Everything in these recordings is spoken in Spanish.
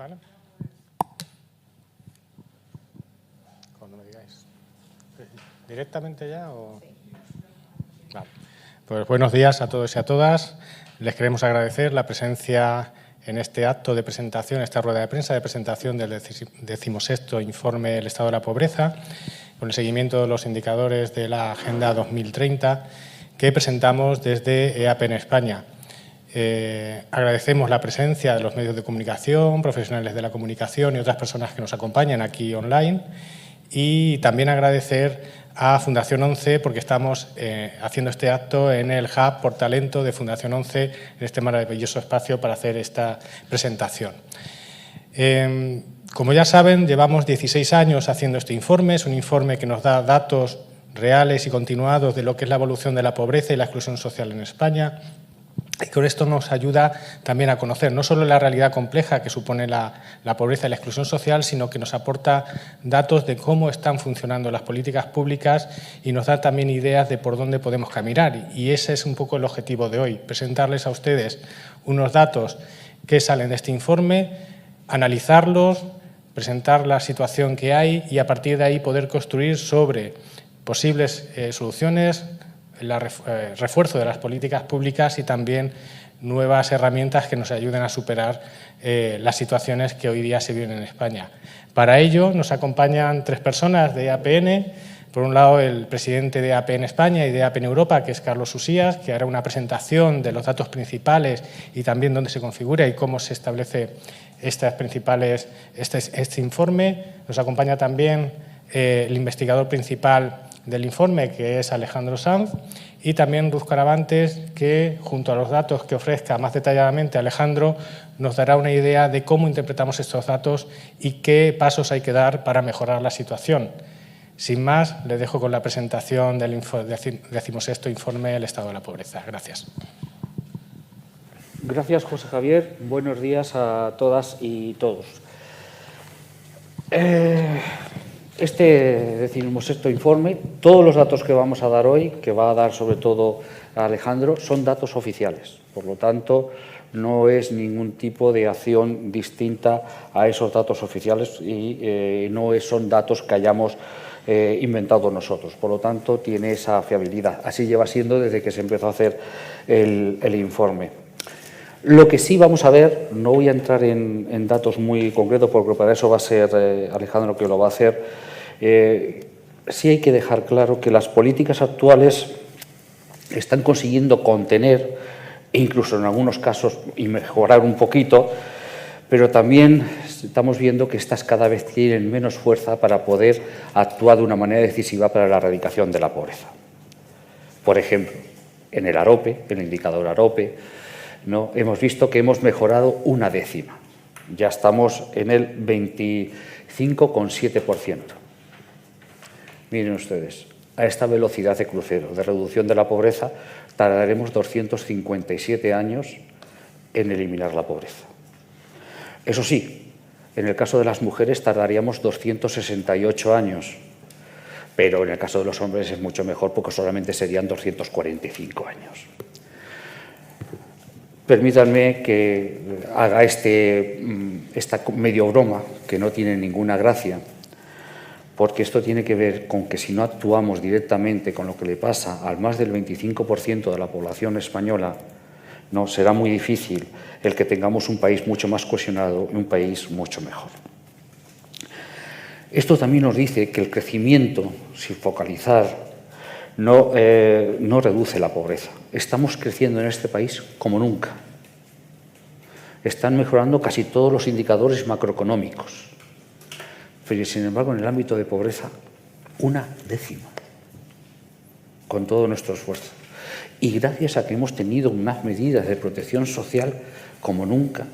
¿Vale? Cuando me digáis. ¿Directamente ya o...? Vale. Pues buenos días a todos y a todas. Les queremos agradecer la presencia en este acto de presentación, esta rueda de prensa de presentación del 16º informe del estado de la pobreza, con el seguimiento de los indicadores de la Agenda 2030 que presentamos desde EAP en España. Agradecemos la presencia de los medios de comunicación, profesionales de la comunicación y otras personas que nos acompañan aquí online, y también agradecer a Fundación 11 porque estamos haciendo este acto en el Hub por Talento de Fundación 11, en este maravilloso espacio para hacer esta presentación. Como ya saben, llevamos 16 años haciendo este informe. Es un informe que nos da datos reales y continuados de lo que es la evolución de la pobreza y la exclusión social en España. Y con esto nos ayuda también a conocer no solo la realidad compleja que supone la pobreza y la exclusión social, sino que nos aporta datos de cómo están funcionando las políticas públicas y nos da también ideas de por dónde podemos caminar. Y ese es un poco el objetivo de hoy, presentarles a ustedes unos datos que salen de este informe, analizarlos, presentar la situación que hay y a partir de ahí poder construir sobre posibles soluciones, el refuerzo de las políticas públicas y también nuevas herramientas que nos ayuden a superar las situaciones que hoy día se viven en España. Para ello nos acompañan tres personas de EAPN. Por un lado, el presidente de EAP en España y de EAP en Europa, que es Carlos Usías, que hará una presentación de los datos principales y también dónde se configura y cómo se establece este informe. Nos acompaña también el investigador principal del informe, que es Alejandro Sanz, y también Ruth Caravantes, que junto a los datos que ofrezca más detalladamente Alejandro, nos dará una idea de cómo interpretamos estos datos y qué pasos hay que dar para mejorar la situación. Sin más, les dejo con la presentación del 16º informe del estado de la pobreza. Gracias. Gracias, José Javier. Buenos días a todas y todos. Este 16º informe, todos los datos que vamos a dar hoy, que va a dar sobre todo a Alejandro, son datos oficiales. Por lo tanto, no es ningún tipo de acción distinta a esos datos oficiales y no son datos que hayamos inventado nosotros. Por lo tanto, tiene esa fiabilidad. Así lleva siendo desde que se empezó a hacer el informe. Lo que sí vamos a ver, no voy a entrar en datos muy concretos porque para eso va a ser Alejandro que lo va a hacer. Sí hay que dejar claro que las políticas actuales están consiguiendo contener, e incluso en algunos casos y mejorar un poquito, pero también estamos viendo que estas cada vez tienen menos fuerza para poder actuar de una manera decisiva para la erradicación de la pobreza. Por ejemplo, en el AROPE, el indicador AROPE, ¿no? Hemos visto que hemos mejorado una décima. Ya estamos en el 25,7%. Miren ustedes, a esta velocidad de crucero, de reducción de la pobreza, tardaremos 257 años en eliminar la pobreza. Eso sí, en el caso de las mujeres tardaríamos 268 años, pero en el caso de los hombres es mucho mejor porque solamente serían 245 años. Permítanme que haga esta medio broma, que no tiene ninguna gracia, porque esto tiene que ver con que si no actuamos directamente con lo que le pasa al más del 25% de la población española, no será muy difícil el que tengamos un país mucho más cohesionado y un país mucho mejor. Esto también nos dice que el crecimiento, sin focalizar, no reduce la pobreza. Estamos creciendo en este país como nunca. Están mejorando casi todos los indicadores macroeconómicos. Pero, sin embargo, en el ámbito de pobreza, una décima, con todo nuestro esfuerzo. Y gracias a que hemos tenido unas medidas de protección social como nunca,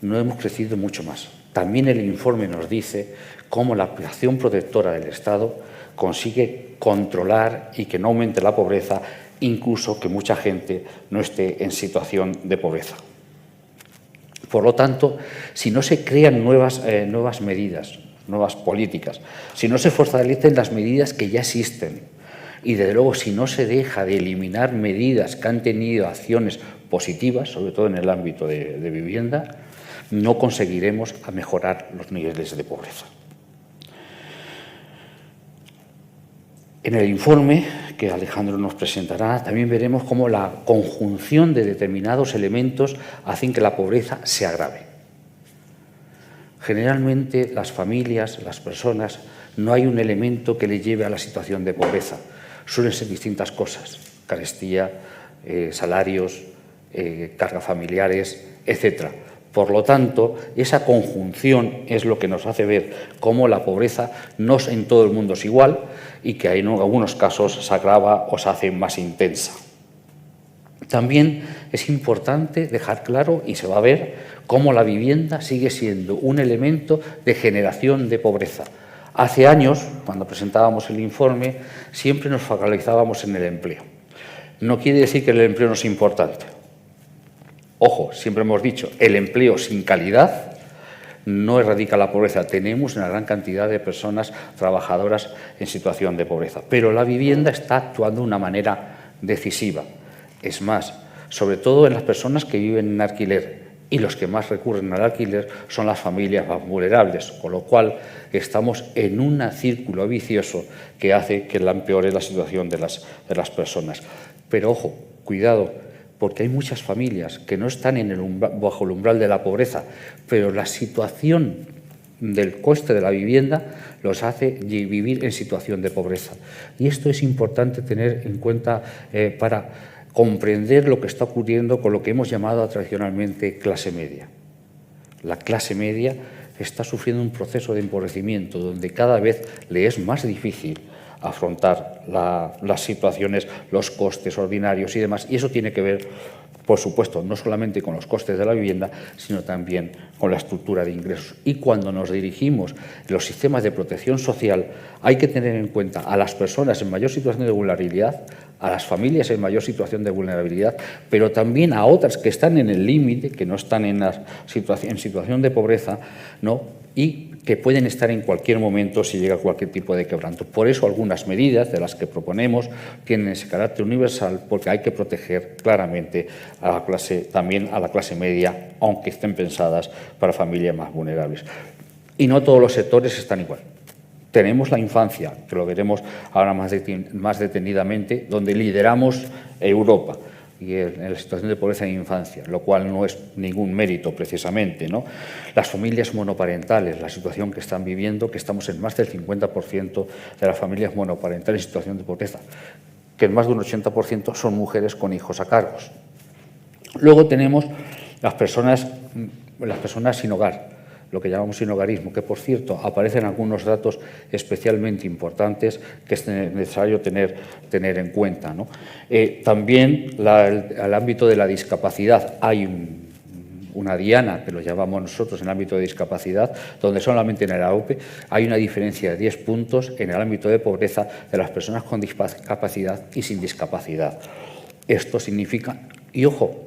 no hemos crecido mucho más. También el informe nos dice cómo la acción protectora del Estado consigue controlar y que no aumente la pobreza, incluso que mucha gente no esté en situación de pobreza. Por lo tanto, si no se crean nuevas medidas, nuevas políticas, si no se fortalecen las medidas que ya existen y, desde luego, si no se deja de eliminar medidas que han tenido acciones positivas, sobre todo en el ámbito de vivienda, no conseguiremos mejorar los niveles de pobreza. En el informe que Alejandro nos presentará también veremos cómo la conjunción de determinados elementos hacen que la pobreza se agrave. Generalmente las familias, las personas, no hay un elemento que le lleve a la situación de pobreza. Suelen ser distintas cosas: carestía, salarios, cargas familiares, etc. Por lo tanto, esa conjunción es lo que nos hace ver cómo la pobreza no en todo el mundo es igual y que en algunos casos se agrava o se hace más intensa. También es importante dejar claro, y se va a ver, cómo la vivienda sigue siendo un elemento de generación de pobreza. Hace años, cuando presentábamos el informe, siempre nos focalizábamos en el empleo. No quiere decir que el empleo no es importante. Ojo, siempre hemos dicho, el empleo sin calidad no erradica la pobreza. Tenemos una gran cantidad de personas trabajadoras en situación de pobreza, pero la vivienda está actuando de una manera decisiva. Es más, sobre todo en las personas que viven en alquiler, y los que más recurren al alquiler son las familias más vulnerables, con lo cual estamos en un círculo vicioso que hace que empeore la situación de las personas. Pero ojo, cuidado, porque hay muchas familias que no están bajo el umbral de la pobreza, pero la situación del coste de la vivienda los hace vivir en situación de pobreza. Y esto es importante tener en cuenta para comprender lo que está ocurriendo con lo que hemos llamado tradicionalmente clase media. La clase media está sufriendo un proceso de empobrecimiento donde cada vez le es más difícil afrontar las situaciones, los costes ordinarios y demás. Y eso tiene que ver, por supuesto, no solamente con los costes de la vivienda, sino también con la estructura de ingresos. Y cuando nos dirigimos a los sistemas de protección social, hay que tener en cuenta a las personas en mayor situación de vulnerabilidad, a las familias en mayor situación de vulnerabilidad, pero también a otras que están en el límite, que no están en situación de pobreza, ¿no? Y que pueden estar en cualquier momento si llega cualquier tipo de quebranto. Por eso algunas medidas de las que proponemos tienen ese carácter universal, porque hay que proteger claramente también a la clase media, aunque estén pensadas para familias más vulnerables. Y no todos los sectores están igual. Tenemos la infancia, que lo veremos ahora más detenidamente, donde lideramos Europa y en la situación de pobreza en infancia, lo cual no es ningún mérito precisamente, ¿no? Las familias monoparentales, la situación que están viviendo, que estamos en más del 50% de las familias monoparentales en situación de pobreza, que en más de un 80% son mujeres con hijos a cargos. Luego tenemos las personas sin hogar, lo que llamamos sinhogarismo, que por cierto aparecen algunos datos especialmente importantes que es necesario tener en cuenta, ¿no? También el ámbito de la discapacidad. Hay una diana, que lo llamamos nosotros en el ámbito de discapacidad, donde solamente en el AOPE hay una diferencia de 10 puntos en el ámbito de pobreza de las personas con discapacidad y sin discapacidad. Esto significa, y ojo,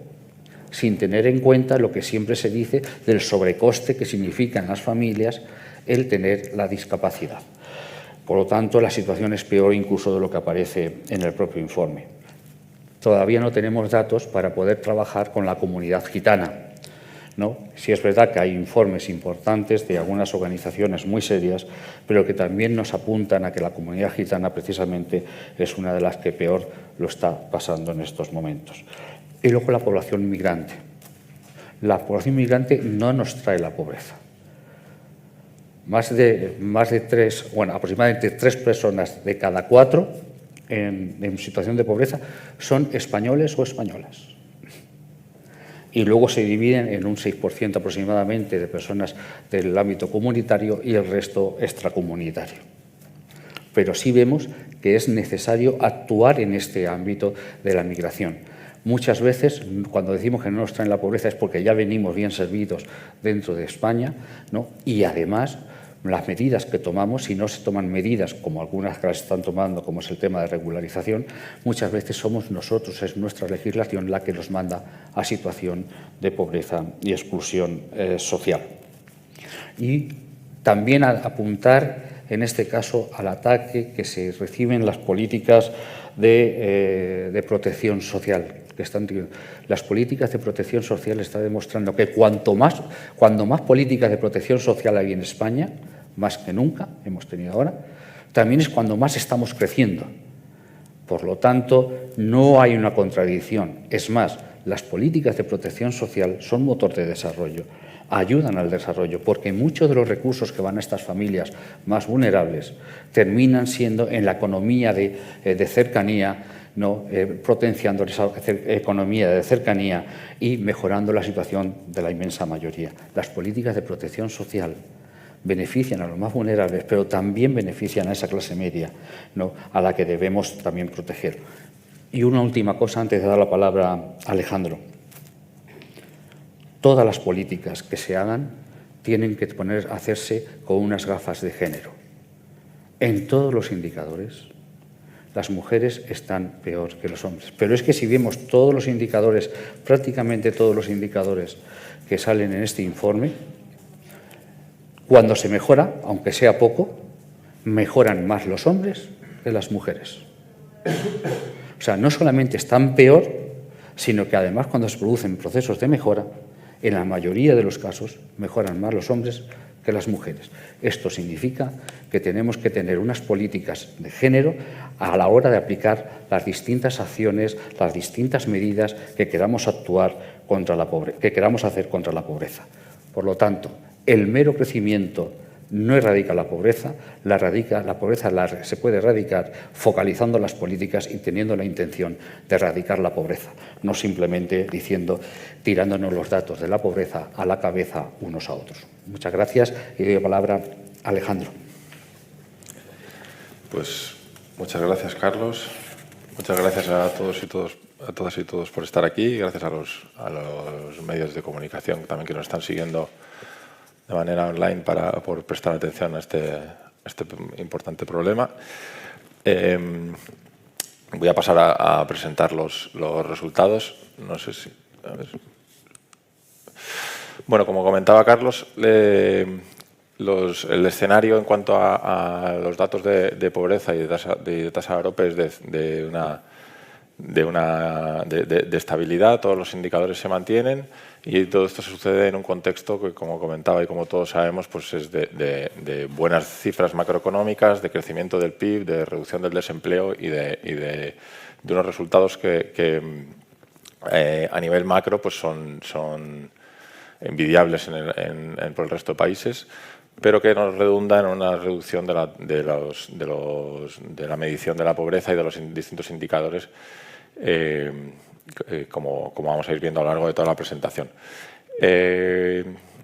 sin tener en cuenta lo que siempre se dice del sobrecoste que significa en las familias el tener la discapacidad. Por lo tanto, la situación es peor incluso de lo que aparece en el propio informe. Todavía no tenemos datos para poder trabajar con la comunidad gitana, ¿no? Sí es verdad que hay informes importantes de algunas organizaciones muy serias, pero que también nos apuntan a que la comunidad gitana precisamente es una de las que peor lo está pasando en estos momentos. Y luego la población inmigrante. La población inmigrante no nos trae la pobreza. Aproximadamente 3 personas de cada 4 en situación de pobreza son españoles o españolas. Y luego se dividen en un 6% aproximadamente de personas del ámbito comunitario y el resto extracomunitario. Pero sí vemos que es necesario actuar en este ámbito de la migración. Muchas veces, cuando decimos que no nos traen la pobreza, es porque ya venimos bien servidos dentro de España, ¿no? Y además, las medidas que tomamos, si no se toman medidas como algunas que las están tomando, como es el tema de regularización, muchas veces somos nosotros, es nuestra legislación la que nos manda a situación de pobreza y exclusión social. Y también apuntar, en este caso, al ataque que se reciben las políticas de protección social, que están teniendo. Las políticas de protección social están demostrando que cuando más políticas de protección social hay en España, más que nunca hemos tenido ahora, también es cuando más estamos creciendo. Por lo tanto, no hay una contradicción. Es más, las políticas de protección social son motor de desarrollo, ayudan al desarrollo, porque muchos de los recursos que van a estas familias más vulnerables terminan siendo en la economía de cercanía, ¿no? Potenciando esa economía de cercanía y mejorando la situación de la inmensa mayoría. Las políticas de protección social benefician a los más vulnerables, pero también benefician a esa clase media, ¿no? A la que debemos también proteger. Y una última cosa antes de dar la palabra a Alejandro. Todas las políticas que se hagan tienen que hacerse con unas gafas de género. En todos los indicadores, las mujeres están peor que los hombres. Pero es que si vemos todos los indicadores, prácticamente todos los indicadores que salen en este informe, cuando se mejora, aunque sea poco, mejoran más los hombres que las mujeres. O sea, no solamente están peor, sino que además cuando se producen procesos de mejora, en la mayoría de los casos mejoran más los hombres que las mujeres. Esto significa que tenemos que tener unas políticas de género a la hora de aplicar las distintas acciones, las distintas medidas que queramos hacer contra la pobreza. Por lo tanto, el mero crecimiento no erradica la pobreza, se puede erradicar focalizando las políticas y teniendo la intención de erradicar la pobreza, no simplemente tirándonos los datos de la pobreza a la cabeza unos a otros. Muchas gracias y doy la palabra a Alejandro. Pues muchas gracias, Carlos. Muchas gracias a todas y todos por estar aquí. Gracias a los medios de comunicación también que nos están siguiendo de manera online por prestar atención a este importante problema. Voy a pasar a presentar los resultados. No sé si... A ver. Bueno, como comentaba Carlos, el escenario en cuanto a los datos de pobreza y de tasa de AROPE es de estabilidad. Todos los indicadores se mantienen y todo esto sucede en un contexto que, como comentaba y como todos sabemos, pues es de buenas cifras macroeconómicas, de crecimiento del PIB, de reducción del desempleo y de unos resultados que a nivel macro pues son envidiables por el resto de países, pero que nos redunda en una reducción de la medición de la pobreza y de los distintos indicadores, como vamos a ir viendo a lo largo de toda la presentación.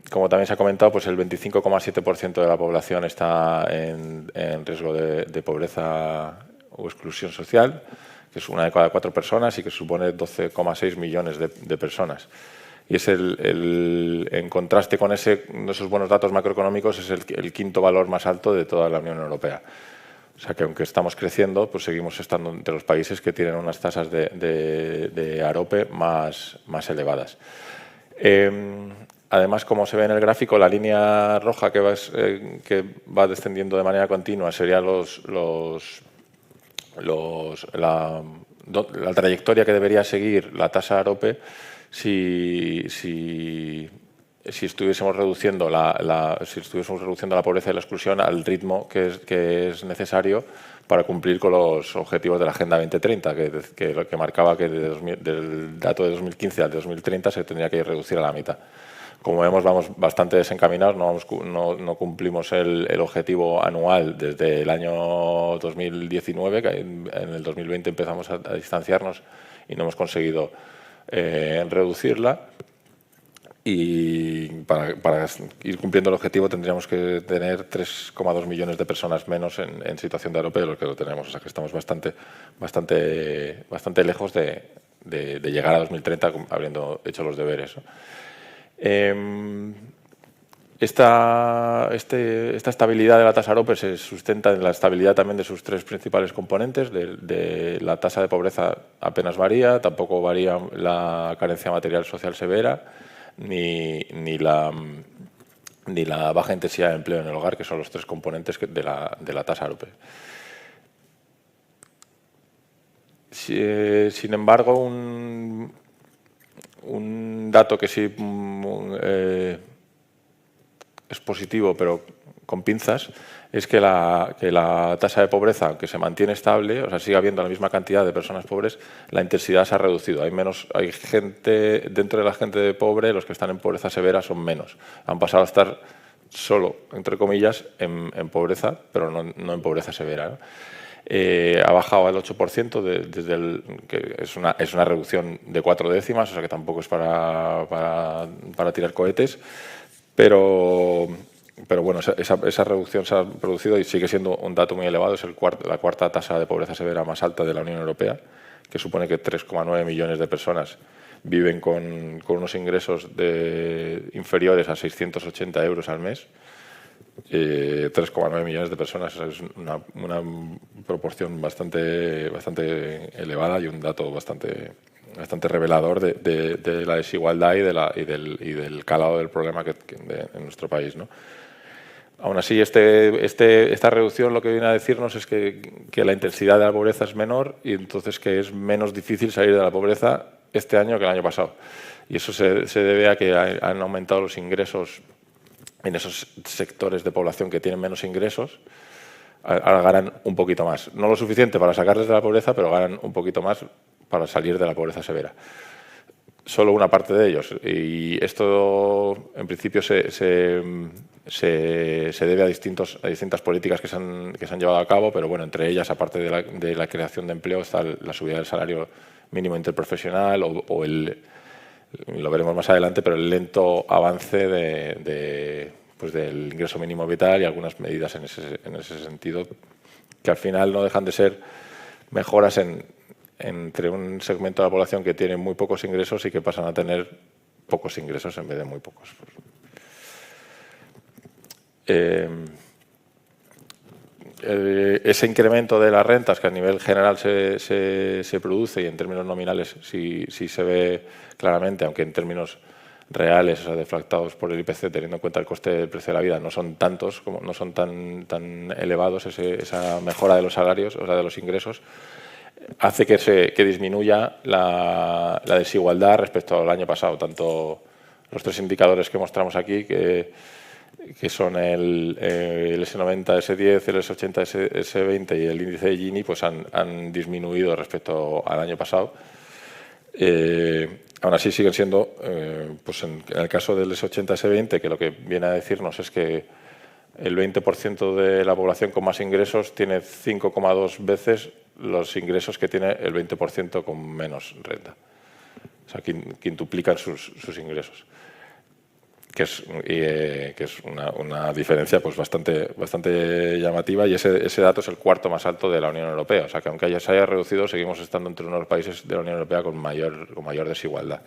Como también se ha comentado, pues el 25,7% de la población está en riesgo de pobreza o exclusión social, que es una de cada 4 personas y que supone 12,6 millones de personas. Y es en contraste con esos buenos datos macroeconómicos, es el quinto valor más alto de toda la Unión Europea. O sea que aunque estamos creciendo, pues seguimos estando entre los países que tienen unas tasas de AROPE más elevadas. Además, como se ve en el gráfico, la línea roja que va descendiendo de manera continua sería la trayectoria que debería seguir la tasa AROPE si estuviésemos reduciendo la pobreza y la exclusión al ritmo que es necesario para cumplir con los objetivos de la Agenda 2030, que marcaba que del dato de 2015 al de 2030 se tendría que reducir a la mitad. Como vemos, vamos bastante desencaminados, no cumplimos el objetivo anual desde el año 2019, que en el 2020 empezamos a distanciarnos y no hemos conseguido reducirla. Y para ir cumpliendo el objetivo tendríamos que tener 3,2 millones de personas menos en situación de AROPE de lo que lo tenemos. O sea que estamos bastante lejos de llegar a 2030 habiendo hecho los deberes, ¿no? Esta estabilidad de la tasa AROPE se sustenta en la estabilidad también de sus 3 principales componentes. De la tasa de pobreza apenas varía, tampoco varía la carencia material social severa, ni la baja intensidad de empleo en el hogar, que son los 3 componentes de la tasa AROPE. Sin embargo, un dato que sí es positivo, pero con pinzas, es que la tasa de pobreza, aunque se mantiene estable, o sea, sigue habiendo la misma cantidad de personas pobres, la intensidad se ha reducido. Hay gente, dentro de la gente pobre, los que están en pobreza severa son menos. Han pasado a estar solo, entre comillas, en pobreza, pero no en pobreza severa, ¿no? Ha bajado al 8%, que es una reducción de 4 décimas, o sea que tampoco es para tirar cohetes, pero bueno, esa reducción se ha producido y sigue siendo un dato muy elevado. Es la cuarta tasa de pobreza severa más alta de la Unión Europea, que supone que 3,9 millones de personas viven con unos ingresos inferiores a 680 euros al mes. 3,9 millones de personas es una proporción bastante elevada y un dato bastante revelador de la desigualdad y del calado del problema en nuestro país, ¿no? Aún así, esta reducción lo que viene a decirnos es que la intensidad de la pobreza es menor y entonces que es menos difícil salir de la pobreza este año que el año pasado. Y eso se debe a que han aumentado los ingresos en esos sectores de población que tienen menos ingresos. Ahora ganan un poquito más. No lo suficiente para sacarles de la pobreza, pero ganan un poquito más para salir de la pobreza severa. Solo una parte de ellos. Y esto, en principio, se debe a distintas políticas que se han llevado a cabo, pero bueno, entre ellas, aparte de la creación de empleo, está la subida del salario mínimo interprofesional lo veremos más adelante, pero el lento avance del ingreso mínimo vital y algunas medidas en ese sentido, que al final no dejan de ser mejoras entre un segmento de la población que tiene muy pocos ingresos y que pasan a tener pocos ingresos en vez de muy pocos. Ese incremento de las rentas que a nivel general se produce y en términos nominales sí se ve claramente, aunque en términos reales, o sea, deflactados por el IPC, teniendo en cuenta el coste del precio de la vida, no son tantos, no son tan elevados, esa mejora de los salarios, o sea, de los ingresos, hace que disminuya la desigualdad respecto al año pasado. Tanto los tres indicadores que mostramos aquí, que son el S90, S10, el S80, S20 y el índice de Gini, pues han disminuido respecto al año pasado. Aún así siguen siendo, pues en el caso del S80, S20, que lo que viene a decirnos es que el 20% de la población con más ingresos tiene 5,2 veces los ingresos que tiene el 20% con menos renta. O sea, quintuplican sus ingresos. Que es una diferencia pues bastante llamativa, y ese dato es el cuarto más alto de la Unión Europea. O sea que aunque se haya reducido, seguimos estando entre uno de los países de la Unión Europea con mayor desigualdad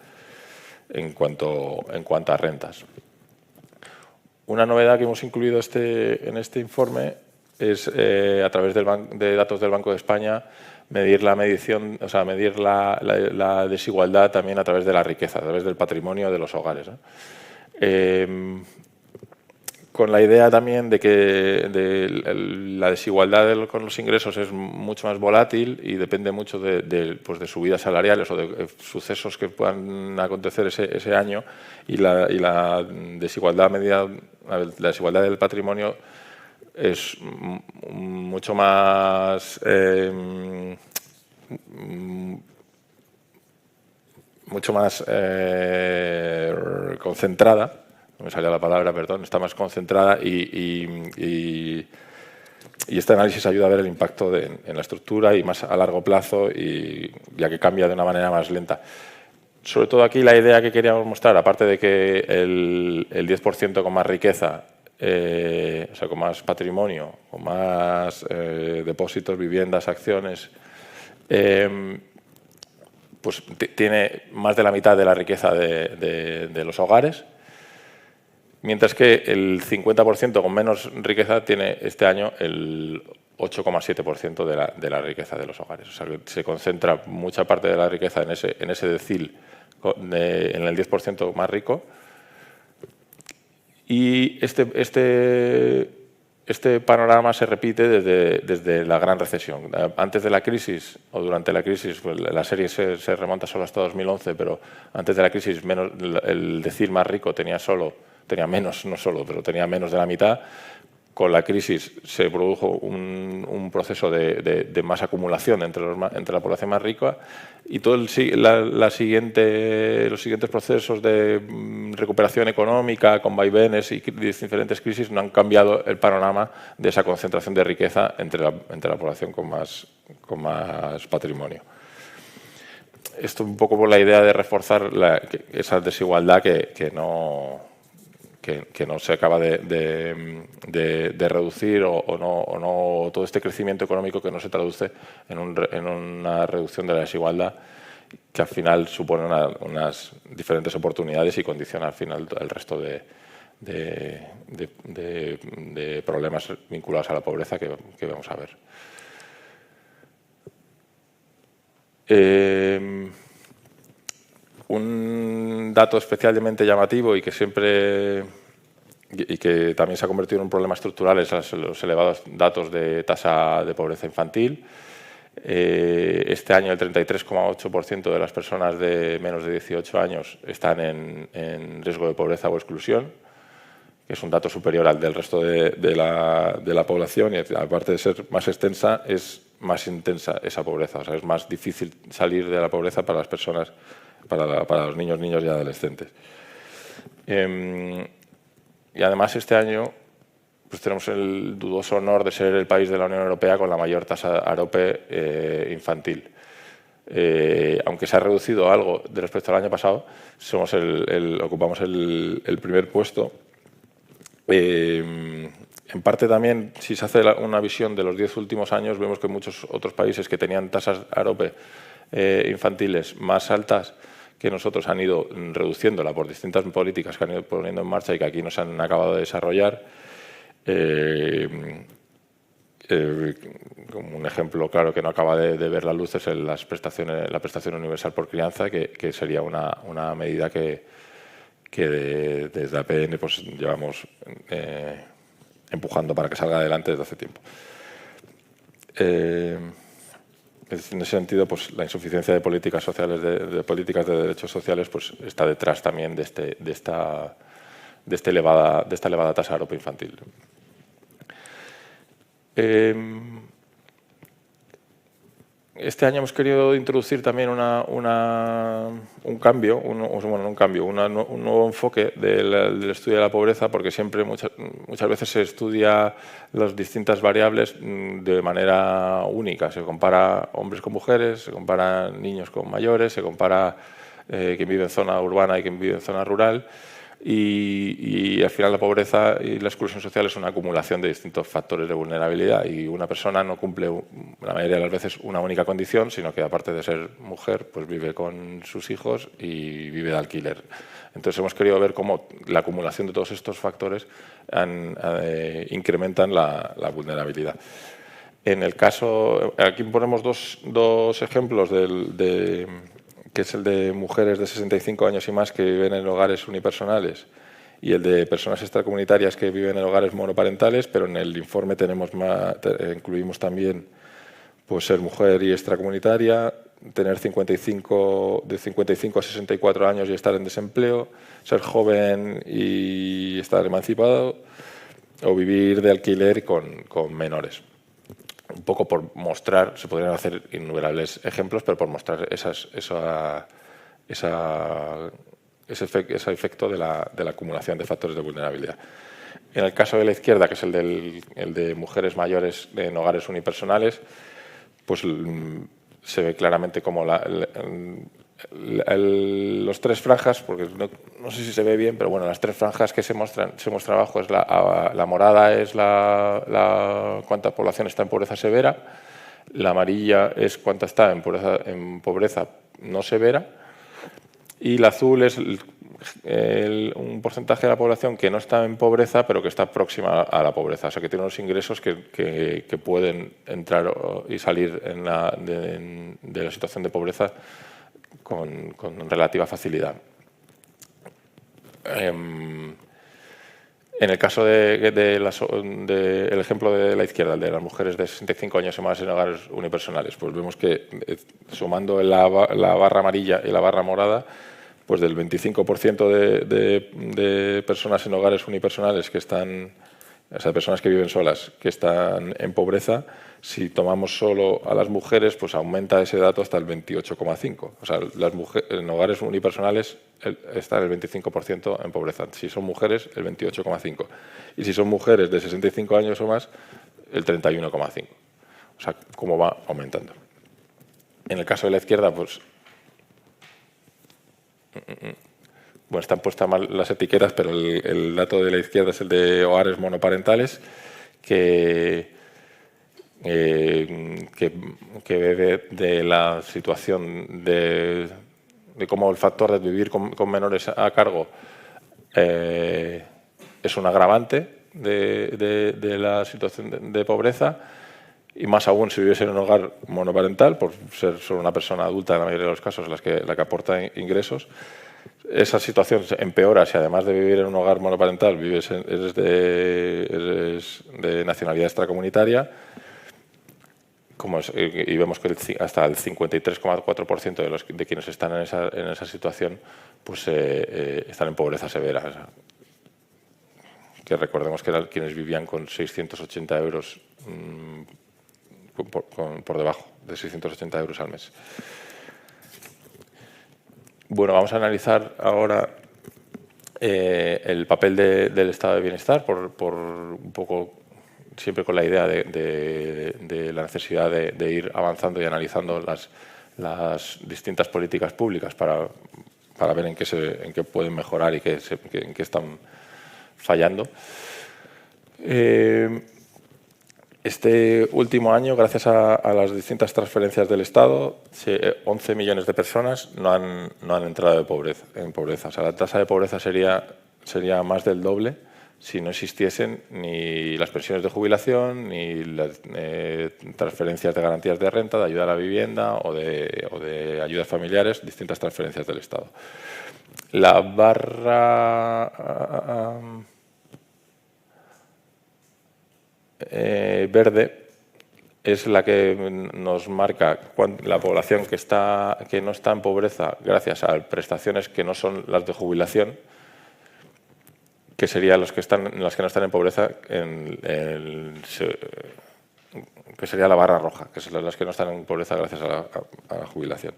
en cuanto a rentas. Una novedad que hemos incluido en este informe es, a través de datos del Banco de España, medir la desigualdad también a través de la riqueza, a través del patrimonio de los hogares, ¿no? Con la idea también de que la desigualdad con los ingresos es mucho más volátil y depende mucho de subidas salariales o de sucesos que puedan acontecer ese año, y la desigualdad la desigualdad del patrimonio es mucho más concentrada, no me salía la palabra, perdón, está más concentrada, y este análisis ayuda a ver el impacto en la estructura y más a largo plazo, y ya que cambia de una manera más lenta. Sobre todo aquí la idea que queríamos mostrar, aparte de que el 10% con más riqueza, o sea, con más patrimonio, con más depósitos, viviendas, acciones, pues tiene más de la mitad de la riqueza de los hogares, mientras que el 50% con menos riqueza tiene este año el 8,7% de la riqueza de los hogares. O sea, que se concentra mucha parte de la riqueza en ese decil, en el 10% más rico. Y este este panorama se repite desde la gran recesión. Antes de la crisis o durante la crisis, pues la serie se remonta solo hasta 2011, pero antes de la crisis el decil más rico tenía menos, no solo, pero tenía menos de la mitad. Con la crisis se produjo un proceso de más acumulación entre la población más rica, y todo los siguientes procesos de recuperación económica con vaivenes y diferentes crisis no han cambiado el panorama de esa concentración de riqueza entre la población con más patrimonio. Esto un poco por la idea de reforzar esa desigualdad que no se acaba de reducir, o no todo este crecimiento económico que no se traduce en una reducción de la desigualdad, que al final supone unas diferentes oportunidades y condiciona al final el resto de problemas vinculados a la pobreza que vamos a ver. Un dato especialmente llamativo y que también se ha convertido en un problema estructural es los elevados datos de tasa de pobreza infantil. Este año el 33,8% de las personas de menos de 18 años están en riesgo de pobreza o exclusión, que es un dato superior al del resto de la población, y aparte de ser más extensa, es más intensa esa pobreza. O sea, es más difícil salir de la pobreza para las personas, para los niños y adolescentes. Y además este año pues tenemos el dudoso honor de ser el país de la Unión Europea con la mayor tasa AROPE infantil. Aunque se ha reducido algo respecto al año pasado, ocupamos el primer puesto. En parte también, si se hace una visión de los 10 últimos años, vemos que muchos otros países que tenían tasas AROPE infantiles más altas que nosotros han ido reduciéndola por distintas políticas que han ido poniendo en marcha y que aquí no se han acabado de desarrollar. Como un ejemplo claro que no acaba de ver la luz es la prestación universal por crianza, que sería una medida que desde APN pues llevamos empujando para que salga adelante desde hace tiempo. En ese sentido, pues la insuficiencia de políticas sociales, de políticas de derechos sociales, pues está detrás también de esta elevada tasa AROPE infantil. Este año hemos querido introducir también un nuevo enfoque del estudio de la pobreza, porque siempre muchas veces se estudia las distintas variables de manera única. Se compara hombres con mujeres, se compara niños con mayores, se compara quien vive en zona urbana y quien vive en zona rural. Y al final la pobreza y la exclusión social es una acumulación de distintos factores de vulnerabilidad, y una persona no cumple la mayoría de las veces una única condición, sino que aparte de ser mujer pues vive con sus hijos y vive de alquiler. Entonces hemos querido ver cómo la acumulación de todos estos factores incrementan la vulnerabilidad. En el caso, aquí ponemos dos ejemplos que es el de mujeres de 65 años y más que viven en hogares unipersonales, y el de personas extracomunitarias que viven en hogares monoparentales, pero en el informe incluimos también pues ser mujer y extracomunitaria, tener de 55 a 64 años y estar en desempleo, ser joven y estar emancipado, o vivir de alquiler con menores. Un poco por mostrar, se podrían hacer innumerables ejemplos, pero por mostrar ese efecto de la acumulación de factores de vulnerabilidad. En el caso de la izquierda, que es el de mujeres mayores en hogares unipersonales, pues se ve claramente como los tres franjas, porque no sé si se ve bien, pero bueno, las tres franjas que se muestra abajo, es la morada es cuánta población está en pobreza severa, la amarilla es cuánta está en pobreza no severa, y la azul es un porcentaje de la población que no está en pobreza, pero que está próxima a la pobreza, o sea, que tiene unos ingresos que pueden entrar y salir de la situación de pobreza con relativa facilidad. En el caso del ejemplo de la izquierda, el de las mujeres de 65 años y más en hogares unipersonales, pues vemos que sumando la barra amarilla y la barra morada, pues del 25% de personas en hogares unipersonales que están, o sea, personas que viven solas, que están en pobreza, si tomamos solo a las mujeres, pues aumenta ese dato hasta el 28,5%. O sea, las mujeres en hogares unipersonales está el 25% en pobreza. Si son mujeres, el 28,5%. Y si son mujeres de 65 años o más, el 31,5%. O sea, cómo va aumentando. En el caso de la izquierda, pues bueno, están puestas mal las etiquetas, pero el dato de la izquierda es el de hogares monoparentales, que bebe de la situación de cómo el factor de vivir con menores a cargo es un agravante de la situación de pobreza, y más aún si vives en un hogar monoparental, por ser solo una persona adulta en la mayoría de los casos la que aporta ingresos. Esa situación empeora si además de vivir en un hogar monoparental eres de nacionalidad extracomunitaria, y vemos que hasta el 53,4% de quienes están en esa situación pues están en pobreza severa. O sea, que recordemos que eran quienes vivían con 680 euros por debajo de 680 euros al mes. Bueno, vamos a analizar ahora el papel del estado de bienestar, por un poco siempre con la idea de la necesidad de ir avanzando y analizando las distintas políticas públicas para ver en qué pueden mejorar y en qué están fallando. Este último año, gracias a las distintas transferencias del Estado, 11 millones de personas no han entrado en pobreza. O sea, la tasa de pobreza sería más del doble si no existiesen ni las pensiones de jubilación, ni las transferencias de garantías de renta, de ayuda a la vivienda o de ayudas familiares, distintas transferencias del Estado. La barra verde es la que nos marca la población que no está en pobreza gracias a prestaciones que no son las de jubilación, que serían las que no están en pobreza, que sería la barra roja, que son las que no están en pobreza gracias a la jubilación.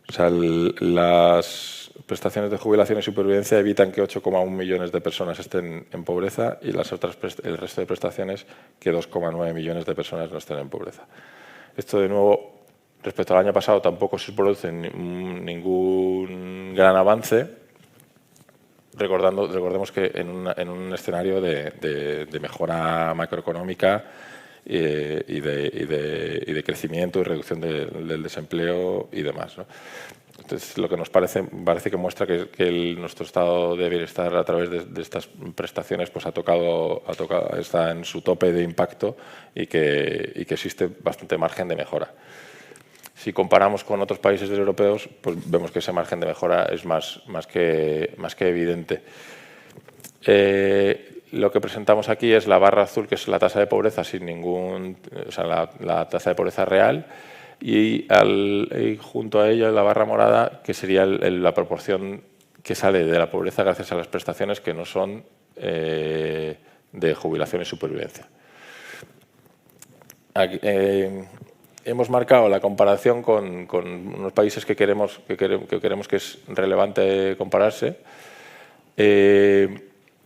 O sea, las prestaciones de jubilación y supervivencia evitan que 8,1 millones de personas estén en pobreza, y el resto de prestaciones que 2,9 millones de personas no estén en pobreza. Esto, de nuevo, respecto al año pasado, tampoco se produce ningún gran avance. Recordemos que en un escenario de mejora macroeconómica y de crecimiento y reducción del desempleo y demás, ¿no? Entonces, lo que nos parece que muestra que nuestro estado de bienestar a través de estas prestaciones pues está en su tope de impacto y que existe bastante margen de mejora. Si comparamos con otros países europeos, pues vemos que ese margen de mejora es más que evidente. Lo que presentamos aquí es la barra azul, que es la tasa de pobreza la tasa de pobreza real, y junto a ello la barra morada, que sería la proporción que sale de la pobreza gracias a las prestaciones que no son de jubilación y supervivencia. Aquí, hemos marcado la comparación con unos países que creemos que es relevante compararse.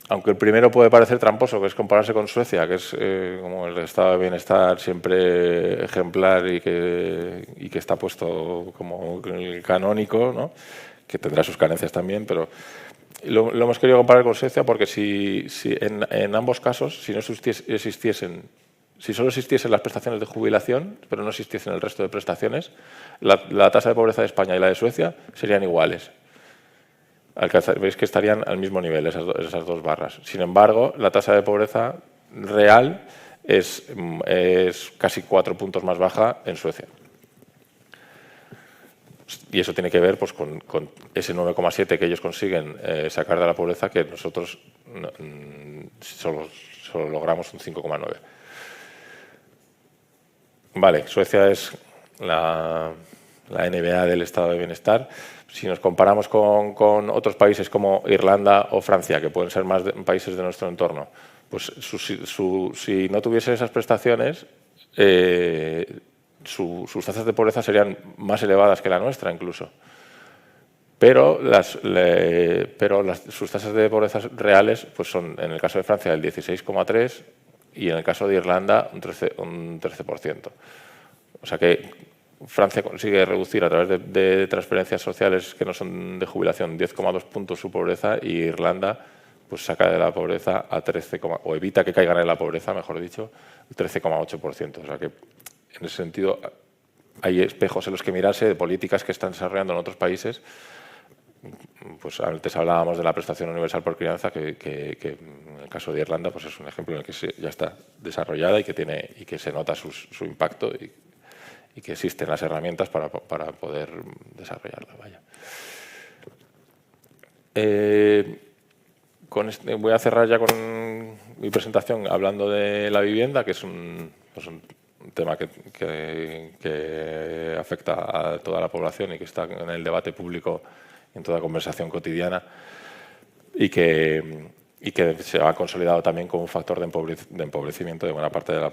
Aunque el primero puede parecer tramposo, que es compararse con Suecia, que es como el estado de bienestar siempre ejemplar y que está puesto como el canónico, ¿no? Que tendrá sus carencias también, pero lo hemos querido comparar con Suecia porque si en ambos casos, si solo existiesen las prestaciones de jubilación, pero no existiesen el resto de prestaciones, la tasa de pobreza de España y la de Suecia serían iguales. Veis que estarían al mismo nivel esas dos barras. Sin embargo, la tasa de pobreza real es casi 4 puntos más baja en Suecia. Y eso tiene que ver pues, con ese 9,7 que ellos consiguen sacar de la pobreza, que nosotros solo logramos un 5,9. Vale, Suecia es la NBA del estado de bienestar. Si nos comparamos con otros países como Irlanda o Francia, que pueden ser más países de nuestro entorno, pues si no tuviese esas prestaciones, sus tasas de pobreza serían más elevadas que la nuestra incluso. Pero sus tasas de pobreza reales pues son, en el caso de Francia, el 16,3% y en el caso de Irlanda un 13%. O sea que Francia consigue reducir a través de transferencias sociales que no son de jubilación 10,2 puntos su pobreza, y Irlanda pues saca de la pobreza a 13, o evita que caigan en la pobreza, mejor dicho, el 13,8%. O sea que en ese sentido hay espejos en los que mirarse de políticas que están desarrollando en otros países. Pues antes hablábamos de la prestación universal por crianza, que en el caso de Irlanda pues es un ejemplo en el que ya está desarrollada y que se nota su impacto y que existen las herramientas para poder desarrollarla. Vaya. Voy a cerrar ya con mi presentación hablando de la vivienda, que es un tema que afecta a toda la población y que está en el debate público, en toda conversación cotidiana, y que se ha consolidado también como un factor de empobrecimiento de buena parte de la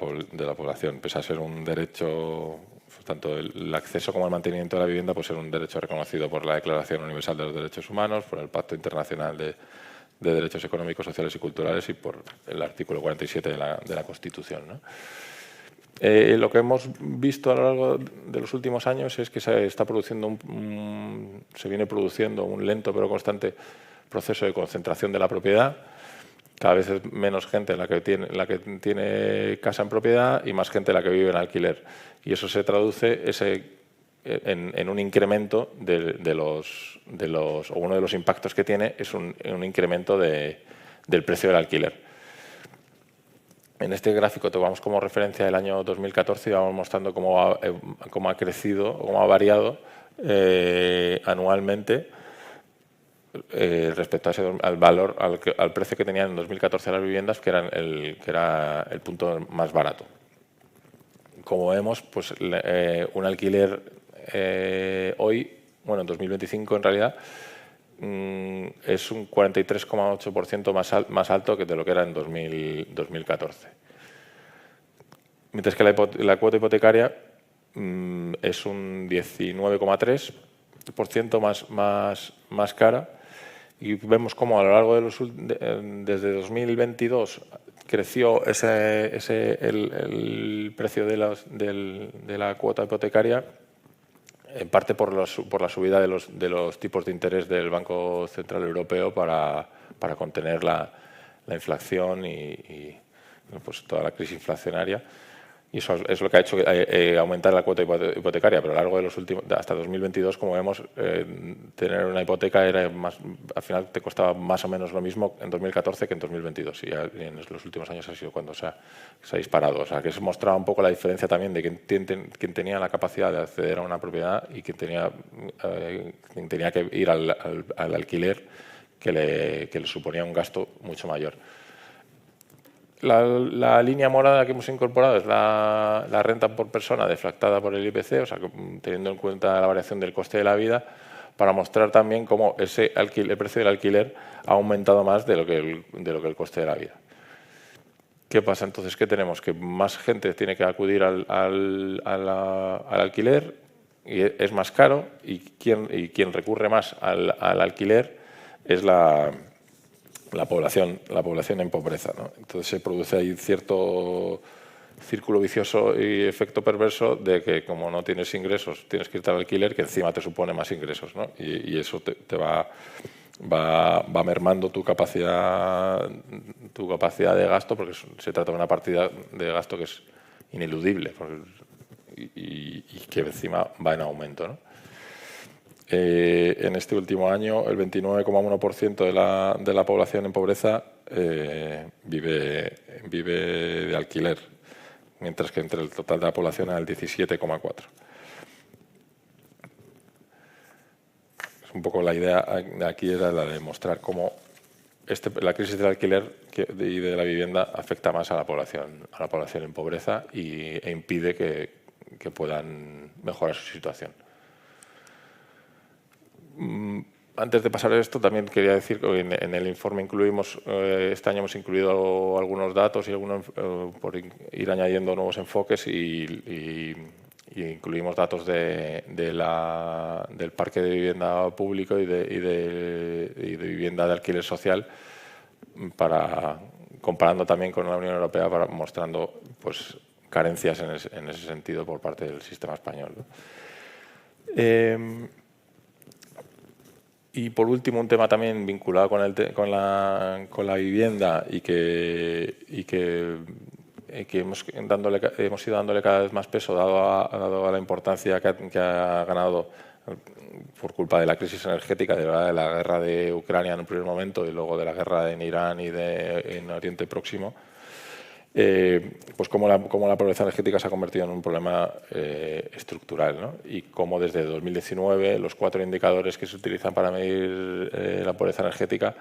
población. Pese a ser un derecho, tanto el acceso como el mantenimiento de la vivienda, pues ser un derecho reconocido por la Declaración Universal de los Derechos Humanos, por el Pacto Internacional de Derechos Económicos, Sociales y Culturales y por el artículo 47 de la Constitución, ¿no? Lo que hemos visto a lo largo de los últimos años es que se viene produciendo un lento pero constante proceso de concentración de la propiedad. Cada vez es menos gente la que tiene casa en propiedad y más gente la que vive en alquiler. Y eso se traduce en un incremento o uno de los impactos que tiene es un incremento del precio del alquiler. En este gráfico tomamos como referencia el año 2014 y vamos mostrando cómo ha crecido, cómo ha variado anualmente respecto al valor, al precio que tenían en 2014 las viviendas, que era el punto más barato. Como vemos, pues un alquiler hoy, bueno, en 2025 en realidad, es un 43,8% más alto que de lo que era en 2014. Mientras que la cuota hipotecaria es un 19,3% más cara, y vemos cómo a lo largo desde 2022 creció el precio de la cuota hipotecaria, en parte por la subida de los tipos de interés del Banco Central Europeo para contener la inflación y pues toda la crisis inflacionaria. Y eso es lo que ha hecho aumentar la cuota hipotecaria, pero a lo largo de hasta 2022, como vemos, tener una hipoteca al final te costaba más o menos lo mismo en 2014 que en 2022, y en los últimos años ha sido cuando se ha disparado. O sea, que se mostraba un poco la diferencia también de quien tenía la capacidad de acceder a una propiedad y quien tenía que ir al alquiler, que le suponía un gasto mucho mayor. La línea morada que hemos incorporado es la renta por persona deflactada por el IPC, o sea, teniendo en cuenta la variación del coste de la vida, para mostrar también cómo el precio del alquiler ha aumentado más de lo que el coste de la vida. ¿Qué pasa entonces? ¿Qué tenemos? Que más gente tiene que acudir al alquiler y es más caro, y quien recurre más al alquiler es la población en pobreza, ¿no? Entonces se produce ahí cierto círculo vicioso y efecto perverso de que, como no tienes ingresos, tienes que irte al alquiler, que encima te supone más ingresos, ¿no? Y eso te va mermando tu capacidad de gasto, porque se trata de una partida de gasto que es ineludible y que encima va en aumento, ¿no? En este último año, el 29,1% de la población en pobreza vive de alquiler, mientras que entre el total de la población era el 17,4%. un poco la idea aquí era la de mostrar cómo la crisis del alquiler y de la vivienda afecta más a la población en pobreza e impide que puedan mejorar su situación. Antes de pasar a esto, también quería decir que en el informe incluimos, este año hemos incluido algunos datos y por ir añadiendo nuevos enfoques y incluimos datos del parque de vivienda público y de vivienda de alquiler social, comparando también con la Unión Europea, mostrando pues, carencias en ese sentido por parte del sistema español, ¿no? Y por último, un tema también vinculado con la vivienda y que hemos ido dándole cada vez más peso, dado a la importancia que ha ganado por culpa de la crisis energética, de la guerra de Ucrania en un primer momento y luego de la guerra en Irán y en Oriente Próximo. Pues cómo la pobreza energética se ha convertido en un problema estructural, ¿no? Y cómo desde 2019 los 4 indicadores que se utilizan para medir la pobreza energética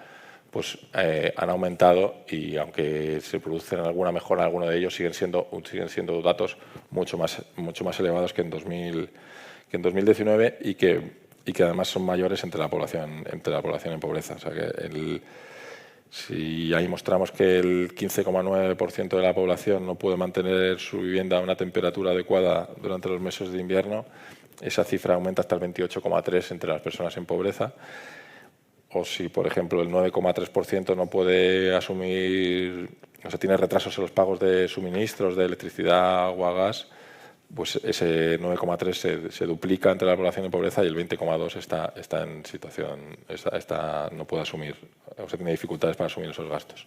pues, han aumentado y aunque se producen alguna mejora en alguno de ellos, siguen siendo datos mucho más elevados que en 2019 y que además son mayores entre la población en pobreza. O sea que si ahí mostramos que el 15,9% de la población no puede mantener su vivienda a una temperatura adecuada durante los meses de invierno, esa cifra aumenta hasta el 28,3% entre las personas en pobreza. O si, por ejemplo, el 9,3% no puede asumir, o sea, tiene retrasos en los pagos de suministros, de electricidad, agua, gas, pues ese 9,3 se duplica entre la población en pobreza y el 20,2 está en situación, no puede asumir, o sea, tiene dificultades para asumir esos gastos.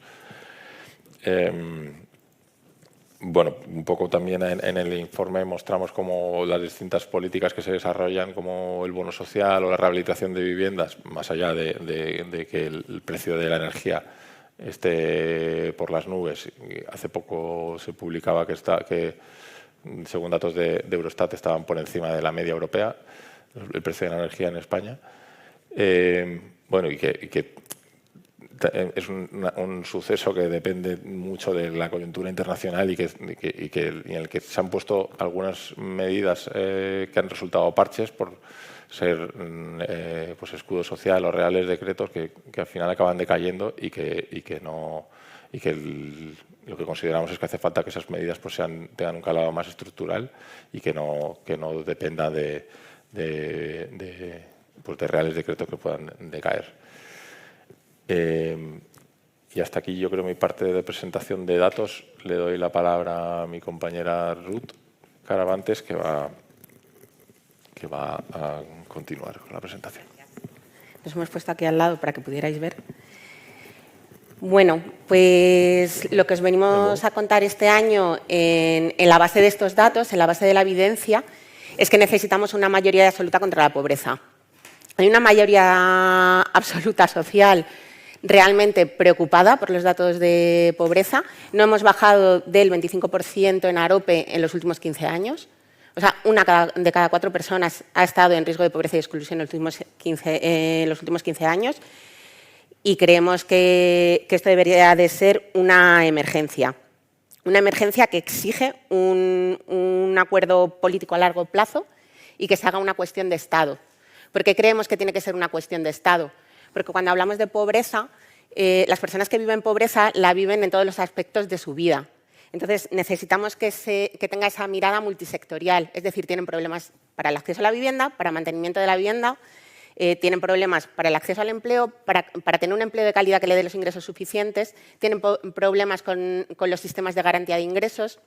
Bueno, un poco también en el informe mostramos cómo las distintas políticas que se desarrollan, como el bono social o la rehabilitación de viviendas, más allá de que el precio de la energía esté por las nubes. Hace poco se publicaba que según datos de Eurostat, estaban por encima de la media europea, el precio de la energía en España. Bueno, y que es un suceso que depende mucho de la coyuntura internacional y en el que se han puesto algunas medidas que han resultado parches por ser pues escudo social o reales decretos que al final acaban decayendo lo que consideramos es que hace falta que esas medidas pues tengan un calado más estructural y que no dependa de reales decretos que puedan decaer. Y hasta aquí yo creo mi parte de presentación de datos. Le doy la palabra a mi compañera Ruth Caravantes, que va a continuar con la presentación. Nos hemos puesto aquí al lado para que pudierais ver. Bueno, pues lo que os venimos a contar este año en la base de estos datos, en la base de la evidencia, es que necesitamos una mayoría absoluta contra la pobreza. Hay una mayoría absoluta social realmente preocupada por los datos de pobreza. No hemos bajado del 25% en AROPE en los últimos 15 años. O sea, una de cada 4 personas ha estado en riesgo de pobreza y exclusión en los últimos 15 años. Y creemos que esto debería de ser una emergencia que exige un acuerdo político a largo plazo y que se haga una cuestión de Estado. ¿Por qué creemos que tiene que ser una cuestión de Estado? Porque cuando hablamos de pobreza, las personas que viven pobreza la viven en todos los aspectos de su vida. Entonces, necesitamos que tenga esa mirada multisectorial, es decir, tienen problemas para el acceso a la vivienda, para mantenimiento de la vivienda, tienen problemas para el acceso al empleo, para tener un empleo de calidad que le dé los ingresos suficientes, tienen problemas con los sistemas de garantía de ingresos,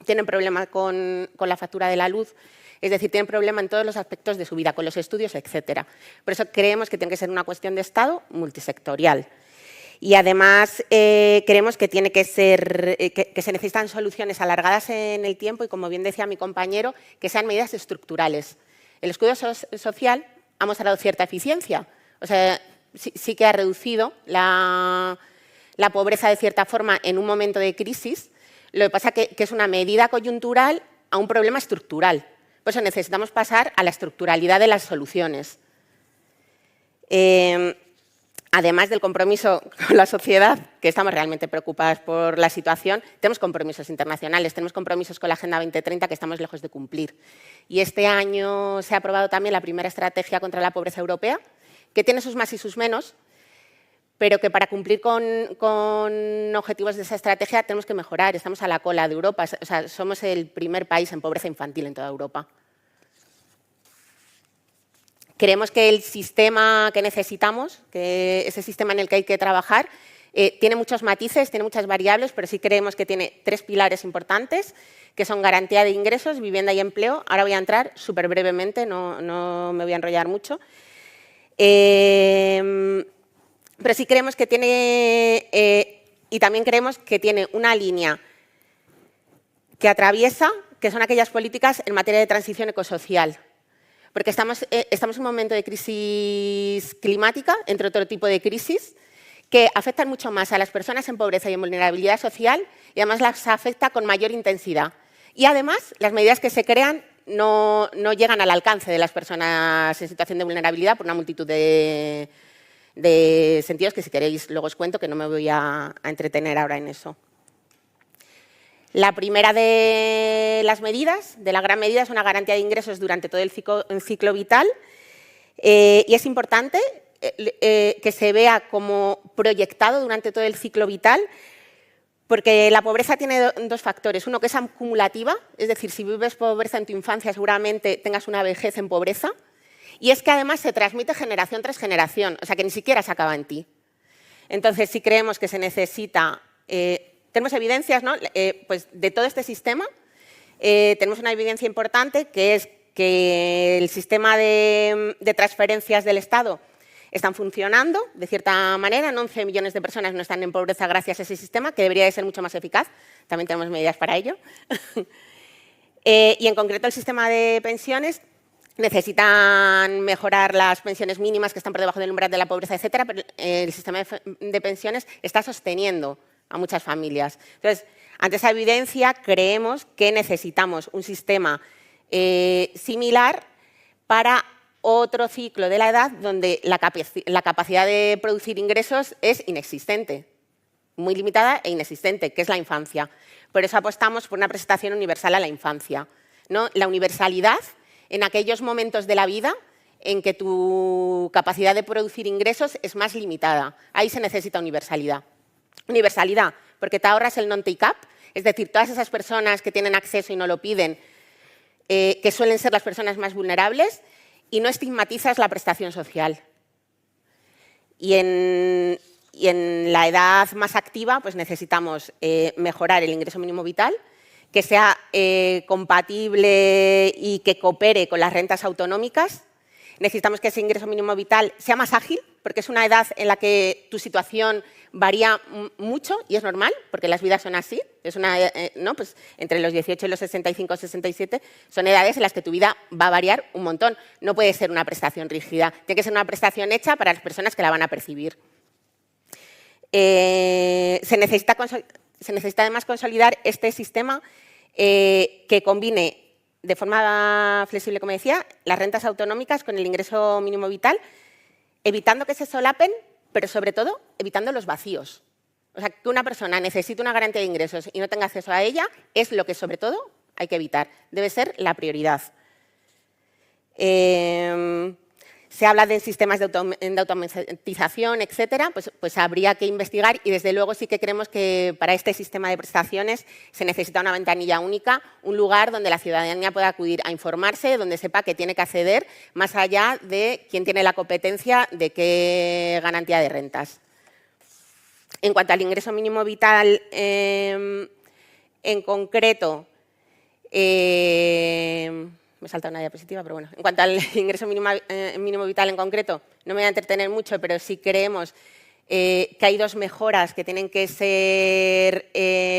tienen problemas con la factura de la luz, es decir, tienen problemas en todos los aspectos de su vida, con los estudios, etcétera. Por eso creemos que tiene que ser una cuestión de Estado multisectorial. Y además creemos que tiene que ser que se necesitan soluciones alargadas en el tiempo y, como bien decía mi compañero, que sean medidas estructurales. El escudo social ha mostrado cierta eficiencia. O sea, sí que ha reducido la pobreza de cierta forma en un momento de crisis. Lo que pasa es que es una medida coyuntural a un problema estructural. Por eso necesitamos pasar a la estructuralidad de las soluciones. Además del compromiso con la sociedad, que estamos realmente preocupadas por la situación, tenemos compromisos internacionales, tenemos compromisos con la Agenda 2030 que estamos lejos de cumplir. Y este año se ha aprobado también la primera estrategia contra la pobreza europea, que tiene sus más y sus menos, pero que para cumplir con objetivos de esa estrategia tenemos que mejorar. Estamos a la cola de Europa, o sea, somos el primer país en pobreza infantil en toda Europa. Creemos que el sistema que necesitamos, que ese sistema en el que hay que trabajar, tiene muchos matices, tiene muchas variables, pero sí creemos que tiene 3 pilares importantes, que son garantía de ingresos, vivienda y empleo. Ahora voy a entrar súper brevemente, no me voy a enrollar mucho. Pero sí creemos que tiene, y también creemos que tiene una línea que atraviesa, que son aquellas políticas en materia de transición ecosocial. Porque estamos en un momento de crisis climática, entre otro tipo de crisis, que afectan mucho más a las personas en pobreza y en vulnerabilidad social y además las afecta con mayor intensidad. Y además, las medidas que se crean no llegan al alcance de las personas en situación de vulnerabilidad por una multitud de sentidos que, si queréis, luego os cuento, que no me voy a entretener ahora en eso. La primera de las medidas, de la gran medida, es una garantía de ingresos durante todo el ciclo vital y es importante que se vea como proyectado durante todo el ciclo vital porque la pobreza tiene 2 factores. Uno, que es acumulativa, es decir, si vives pobreza en tu infancia seguramente tengas una vejez en pobreza, y es que además se transmite generación tras generación, o sea que ni siquiera se acaba en ti. Entonces, sí creemos que se necesita... tenemos evidencias, ¿no? Pues de todo este sistema, tenemos una evidencia importante, que es que el sistema de transferencias del Estado están funcionando de cierta manera. 11 millones de personas no están en pobreza gracias a ese sistema, que debería de ser mucho más eficaz. También tenemos medidas para ello. Y en concreto el sistema de pensiones necesitan mejorar las pensiones mínimas que están por debajo del umbral de la pobreza, etcétera, pero el sistema de pensiones está sosteniendo a muchas familias. Entonces, ante esa evidencia, creemos que necesitamos un sistema similar para otro ciclo de la edad donde la capacidad de producir ingresos es inexistente, muy limitada e inexistente, que es la infancia. Por eso apostamos por una prestación universal a la infancia, ¿no? La universalidad en aquellos momentos de la vida en que tu capacidad de producir ingresos es más limitada. Ahí se necesita universalidad. Universalidad, porque te ahorras el non-take-up, es decir, todas esas personas que tienen acceso y no lo piden, que suelen ser las personas más vulnerables, y no estigmatizas la prestación social. Y en la edad más activa, pues necesitamos mejorar el ingreso mínimo vital, que sea compatible y que coopere con las rentas autonómicas. Necesitamos que ese ingreso mínimo vital sea más ágil, porque es una edad en la que tu situación varía mucho y es normal, porque las vidas son así. Es una, ¿no? Pues entre los 18 y los 65 o 67 son edades en las que tu vida va a variar un montón. No puede ser una prestación rígida, tiene que ser una prestación hecha para las personas que la van a percibir. Se necesita además consolidar este sistema que combine de forma flexible, como decía, las rentas autonómicas con el ingreso mínimo vital, evitando que se solapen, pero sobre todo evitando los vacíos. O sea, que una persona necesite una garantía de ingresos y no tenga acceso a ella es lo que sobre todo hay que evitar. Debe ser la prioridad. Se habla de sistemas de automatización, etcétera, pues habría que investigar y desde luego sí que creemos que para este sistema de prestaciones se necesita una ventanilla única, un lugar donde la ciudadanía pueda acudir a informarse, donde sepa que tiene que acceder más allá de quién tiene la competencia de qué garantía de rentas. En cuanto al ingreso mínimo vital en concreto, me salta una diapositiva, pero bueno. En cuanto al ingreso mínimo vital en concreto, no me voy a entretener mucho, pero sí creemos que hay 2 mejoras que tienen que ser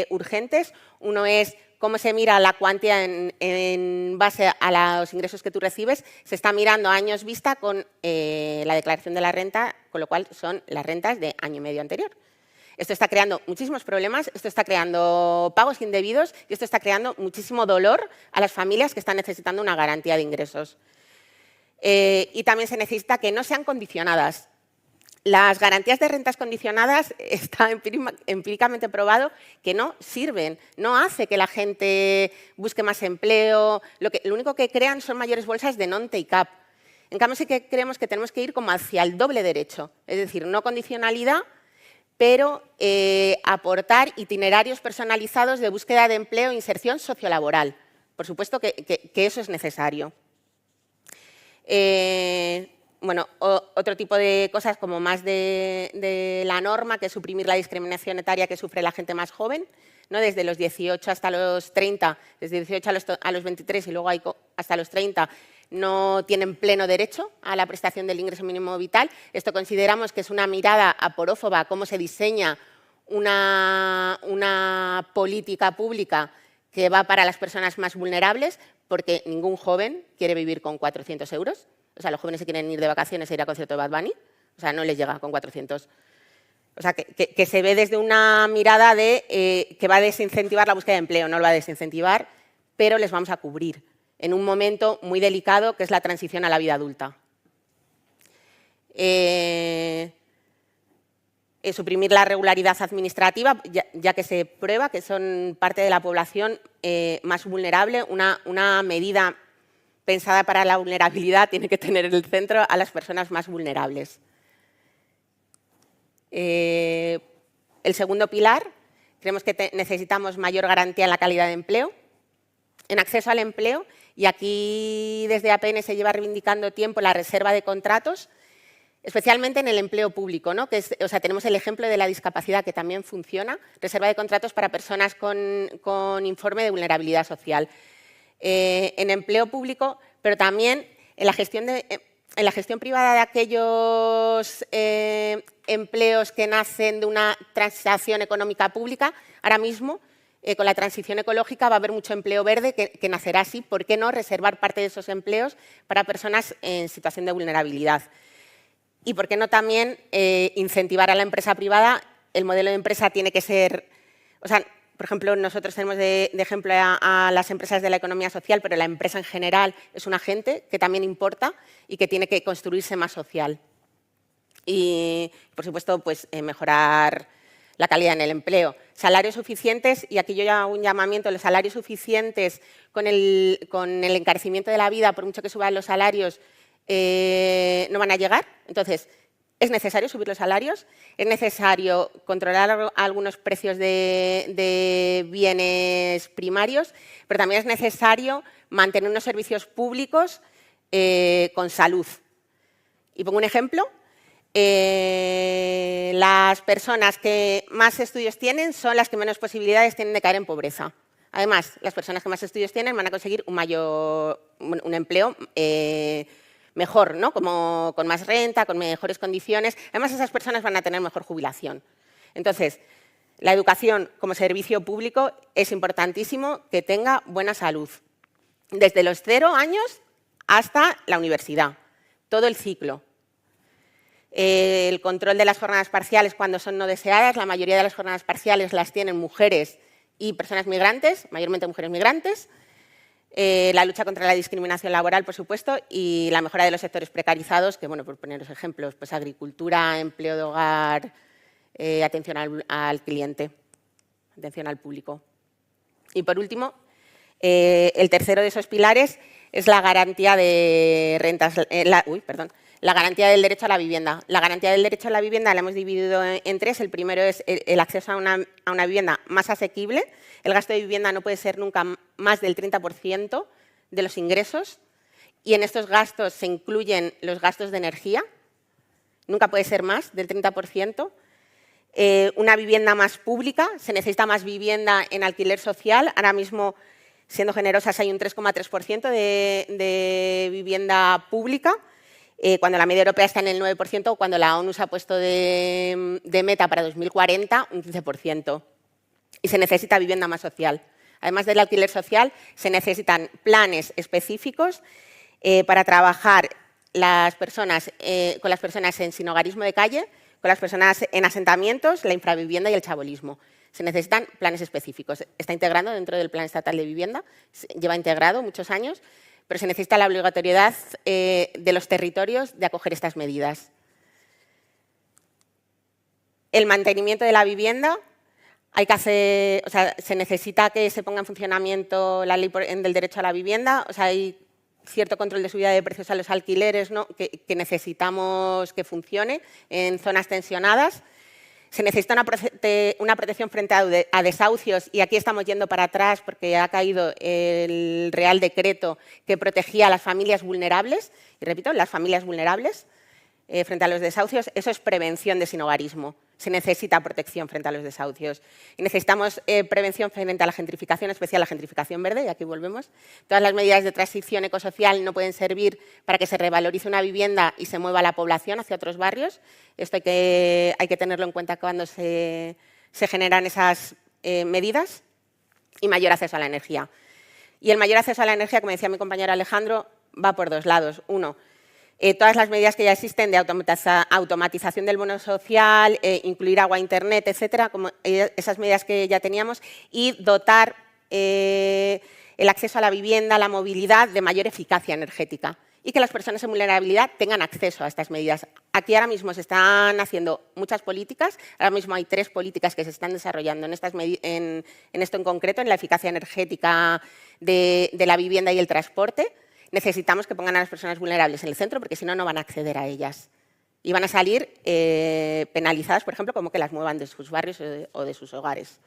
urgentes. Uno es cómo se mira la cuantía en base a los ingresos que tú recibes. Se está mirando a años vista con la declaración de la renta, con lo cual son las rentas de año y medio anterior. Esto está creando muchísimos problemas, esto está creando pagos indebidos y esto está creando muchísimo dolor a las familias que están necesitando una garantía de ingresos. y también se necesita que no sean condicionadas. Las garantías de rentas condicionadas está empíricamente probado que no sirven, no hace que la gente busque más empleo, lo único que crean son mayores bolsas de non-take-up. En cambio, sí que creemos que tenemos que ir como hacia el doble derecho, es decir, no condicionalidad, pero aportar itinerarios personalizados de búsqueda de empleo e inserción sociolaboral. Por supuesto que eso es necesario. Bueno, otro tipo de cosas como más de la norma, que es suprimir la discriminación etaria que sufre la gente más joven, ¿no? Desde los 18 hasta los 30, desde 18 a los 23 y luego hasta los 30, no tienen pleno derecho a la prestación del ingreso mínimo vital. Esto consideramos que es una mirada aporófoba a cómo se diseña una política pública que va para las personas más vulnerables, porque ningún joven quiere vivir con 400 euros. O sea, los jóvenes se quieren ir de vacaciones e ir a concierto de Bad Bunny. O sea, no les llega con 400. O sea, que se ve desde una mirada de que va a desincentivar la búsqueda de empleo. No lo va a desincentivar, pero les vamos a cubrir en un momento muy delicado, que es la transición a la vida adulta. Suprimir la regularidad administrativa, ya que se prueba que son parte de la población más vulnerable. Una medida pensada para la vulnerabilidad tiene que tener en el centro a las personas más vulnerables. El segundo pilar, creemos que necesitamos mayor garantía en la calidad de empleo, en acceso al empleo, y aquí desde APN se lleva reivindicando tiempo la reserva de contratos, especialmente en el empleo público, ¿no? Tenemos el ejemplo de la discapacidad, que también funciona, reserva de contratos para personas con informe de vulnerabilidad social. En empleo público, pero también en la gestión privada de aquellos empleos que nacen de una transacción económica pública. Ahora mismo, con la transición ecológica, va a haber mucho empleo verde que nacerá así. ¿Por qué no reservar parte de esos empleos para personas en situación de vulnerabilidad? Y ¿por qué no también incentivar a la empresa privada? El modelo de empresa tiene que ser... Por ejemplo, nosotros tenemos de ejemplo a las empresas de la economía social, pero la empresa en general es un agente que también importa y que tiene que construirse más social. Y, por supuesto, pues, mejorar la calidad en el empleo. Salarios suficientes, y aquí yo ya hago un llamamiento, los salarios suficientes con el encarecimiento de la vida, por mucho que suban los salarios, no van a llegar. Entonces, es necesario subir los salarios, es necesario controlar algunos precios de bienes primarios, pero también es necesario mantener unos servicios públicos con salud. Y pongo un ejemplo. Las personas que más estudios tienen son las que menos posibilidades tienen de caer en pobreza. Además, las personas que más estudios tienen van a conseguir un empleo mejor, ¿no? Como con más renta, con mejores condiciones. Además, esas personas van a tener mejor jubilación. Entonces, la educación como servicio público es importantísimo que tenga buena salud. Desde los 0 años hasta la universidad. Todo el ciclo. El control de las jornadas parciales cuando son no deseadas. La mayoría de las jornadas parciales las tienen mujeres y personas migrantes, mayormente mujeres migrantes. La lucha contra la discriminación laboral, por supuesto, y la mejora de los sectores precarizados, que, bueno, por poneros ejemplos, pues agricultura, empleo de hogar, atención al cliente, atención al público. Y, por último, el tercero de esos pilares es la garantía de rentas, la garantía del derecho a la vivienda. La garantía del derecho a la vivienda la hemos dividido en 3. El primero es el acceso a una vivienda más asequible. El gasto de vivienda no puede ser nunca más del 30% de los ingresos, y en estos gastos se incluyen los gastos de energía. Nunca puede ser más del 30%. Una vivienda más pública. Se necesita más vivienda en alquiler social. Ahora mismo, siendo generosas, hay un 3,3% de vivienda pública, cuando la media europea está en el 9%, cuando la ONU se ha puesto de meta para 2040 un 15%. Y se necesita vivienda más social. Además del alquiler social, se necesitan planes específicos para trabajar con las personas en sinhogarismo de calle, con las personas en asentamientos, la infravivienda y el chabolismo. Se necesitan planes específicos. Está integrado dentro del Plan Estatal de Vivienda, lleva integrado muchos años, pero se necesita la obligatoriedad de los territorios de acoger estas medidas. El mantenimiento de la vivienda, se necesita que se ponga en funcionamiento la ley del derecho a la vivienda, hay cierto control de subida de precios a los alquileres, ¿no? que necesitamos que funcione en zonas tensionadas. Se necesita una protección frente a desahucios, y aquí estamos yendo para atrás porque ha caído el Real Decreto que protegía a las familias vulnerables, y repito, las familias vulnerables frente a los desahucios. Eso es prevención de sinhogarismo. Se necesita protección frente a los desahucios. Y necesitamos prevención frente a la gentrificación, en especial la gentrificación verde, y aquí volvemos. Todas las medidas de transición ecosocial no pueden servir para que se revalorice una vivienda y se mueva la población hacia otros barrios. Esto hay que tenerlo en cuenta cuando se generan esas medidas. Y mayor acceso a la energía. Y el mayor acceso a la energía, como decía mi compañero Alejandro, va por dos lados. Uno, todas las medidas que ya existen de automatización del bono social, incluir agua, internet, etcétera, como esas medidas que ya teníamos, y dotar el acceso a la vivienda, la movilidad, de mayor eficacia energética, y que las personas en vulnerabilidad tengan acceso a estas medidas. Aquí ahora mismo se están haciendo muchas políticas, ahora mismo hay 3 políticas que se están desarrollando en esto en concreto, en la eficacia energética de la vivienda y el transporte. Necesitamos que pongan a las personas vulnerables en el centro, porque si no, no van a acceder a ellas. Y van a salir penalizadas, por ejemplo, como que las muevan de sus barrios o de sus hogares.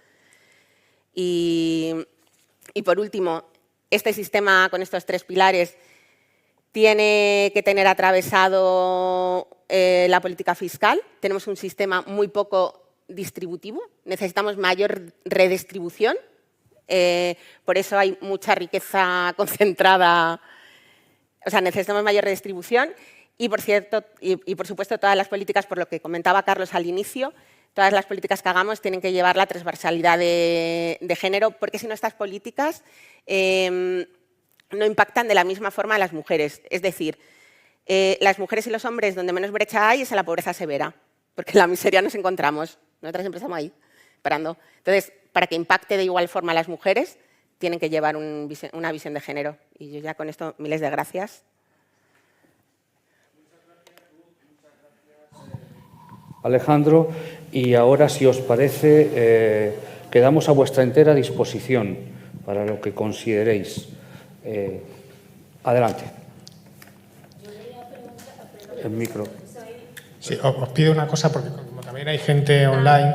Y por último, este sistema con estos 3 pilares tiene que tener atravesado la política fiscal. Tenemos un sistema muy poco distributivo. Necesitamos mayor redistribución. Por eso hay mucha riqueza concentrada. Necesitamos mayor redistribución y, por supuesto, todas las políticas, por lo que comentaba Carlos al inicio, todas las políticas que hagamos tienen que llevar la transversalidad de género, porque si no, estas políticas no impactan de la misma forma a las mujeres. Es decir, las mujeres y los hombres donde menos brecha hay es en la pobreza severa, porque en la miseria nos encontramos. Nosotras siempre estamos ahí, esperando. Entonces, para que impacte de igual forma a las mujeres, tienen que llevar una visión de género. Y yo ya con esto, miles de gracias. Alejandro, y ahora, si os parece, quedamos a vuestra entera disposición para lo que consideréis. Adelante. El micro. Sí, os pido una cosa, porque como también hay gente online,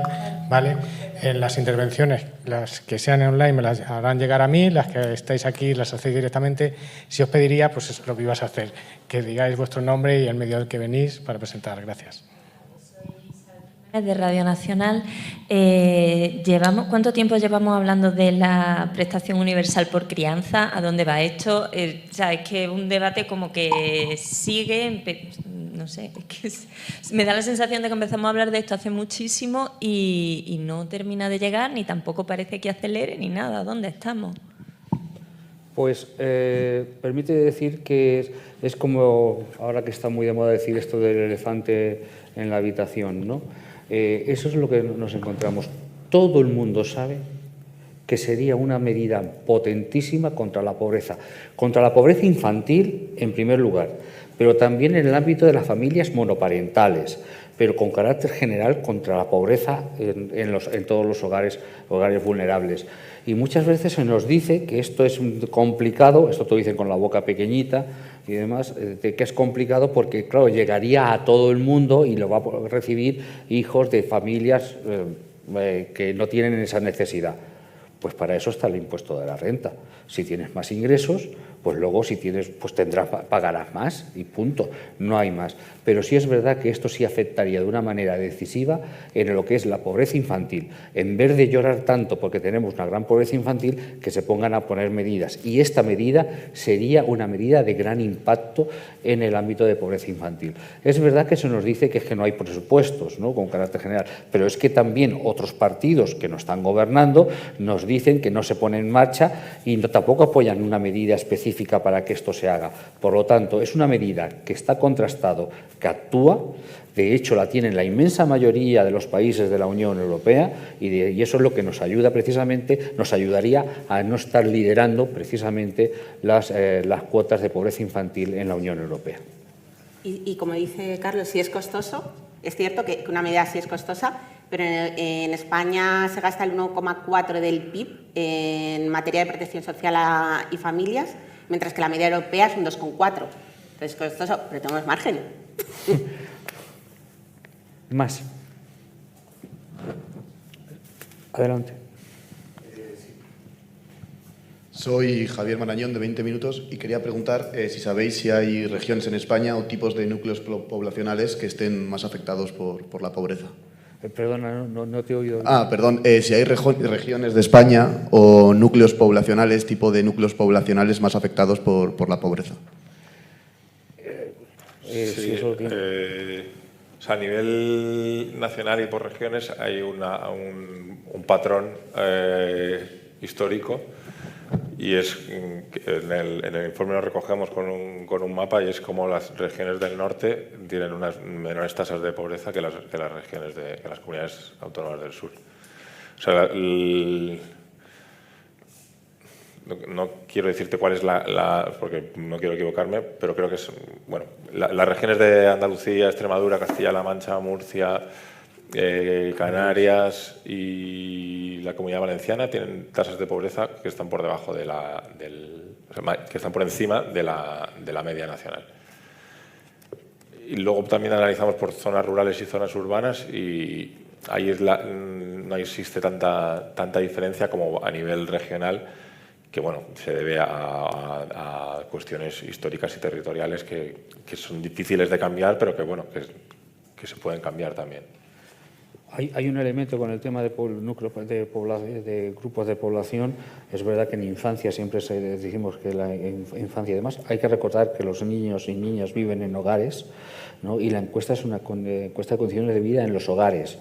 ¿vale? En las intervenciones, las que sean online me las harán llegar a mí, las que estáis aquí las hacéis directamente. Si os pediría, pues es lo que ibas a hacer, que digáis vuestro nombre y el medio al que venís para presentar. Gracias. De Radio Nacional. ¿Cuánto tiempo llevamos hablando de la prestación universal por crianza? ¿A dónde va esto? Es que un debate como que sigue, no sé, es que me da la sensación de que empezamos a hablar de esto hace muchísimo y no termina de llegar, ni tampoco parece que acelere ni nada. ¿Dónde estamos? Pues permite decir que es como, ahora que está muy de moda decir esto del elefante en la habitación, ¿no? Eso es lo que nos encontramos. Todo el mundo sabe que sería una medida potentísima contra la pobreza infantil en primer lugar, pero también en el ámbito de las familias monoparentales, pero con carácter general contra la pobreza en todos los hogares vulnerables. Y muchas veces se nos dice que esto es complicado, esto te lo dicen con la boca pequeñita y demás, de que es complicado porque, claro, llegaría a todo el mundo y lo va a recibir hijos de familias que no tienen esa necesidad. Pues para eso está el impuesto de la renta. Si tienes más ingresos, pues luego si tienes, pues pagarás más y punto, no hay más. Pero sí es verdad que esto sí afectaría de una manera decisiva en lo que es la pobreza infantil. En vez de llorar tanto porque tenemos una gran pobreza infantil, que se pongan a poner medidas. Y esta medida sería una medida de gran impacto en el ámbito de pobreza infantil. Es verdad que se nos dice que es que no hay presupuestos, ¿no?, con carácter general, pero es que también otros partidos que nos están gobernando nos dicen que no se pone en marcha y tampoco apoyan una medida específica específica para que esto se haga. Por lo tanto, es una medida que está contrastado, que actúa. De hecho, la tienen la inmensa mayoría de los países de la Unión Europea y eso es lo que nos ayuda precisamente, nos ayudaría a no estar liderando precisamente las cuotas de pobreza infantil en la Unión Europea. Y como dice Carlos, sí es costoso, es cierto que una medida sí es costosa, pero en España se gasta el 1,4 del PIB en materia de protección social y familias, mientras que la media europea es un 2,4. Entonces es costoso, pero tenemos margen. Más. Adelante. Soy Javier Marañón, de 20 minutos, y quería preguntar si sabéis si hay regiones en España o tipos de núcleos poblacionales que estén más afectados por la pobreza. Perdona, no te he oído. Perdón, si hay regiones de España o núcleos poblacionales, tipo de núcleos poblacionales más afectados por la pobreza. Sí, o sea, a nivel nacional y por regiones hay un patrón histórico, y es en el informe lo recogemos con un mapa, y es como las regiones del norte tienen unas menores tasas de pobreza que las regiones que las comunidades autónomas del sur. O sea, no quiero decirte cuál es porque no quiero equivocarme, pero creo que es, bueno, las regiones de Andalucía, Extremadura, Castilla-La Mancha, Murcia, Canarias y la Comunidad Valenciana tienen tasas de pobreza que están por debajo que están por encima de la media nacional. Y luego también analizamos por zonas rurales y zonas urbanas, y ahí no existe tanta diferencia como a nivel regional, que bueno, se debe a cuestiones históricas y territoriales que son difíciles de cambiar, pero que bueno, que se pueden cambiar también. Hay un elemento con el tema de núcleos de grupos de población. Es verdad que en infancia siempre decimos que la infancia, además, hay que recordar que los niños y niñas viven en hogares, ¿no? Y la encuesta es una encuesta de condiciones de vida en los hogares.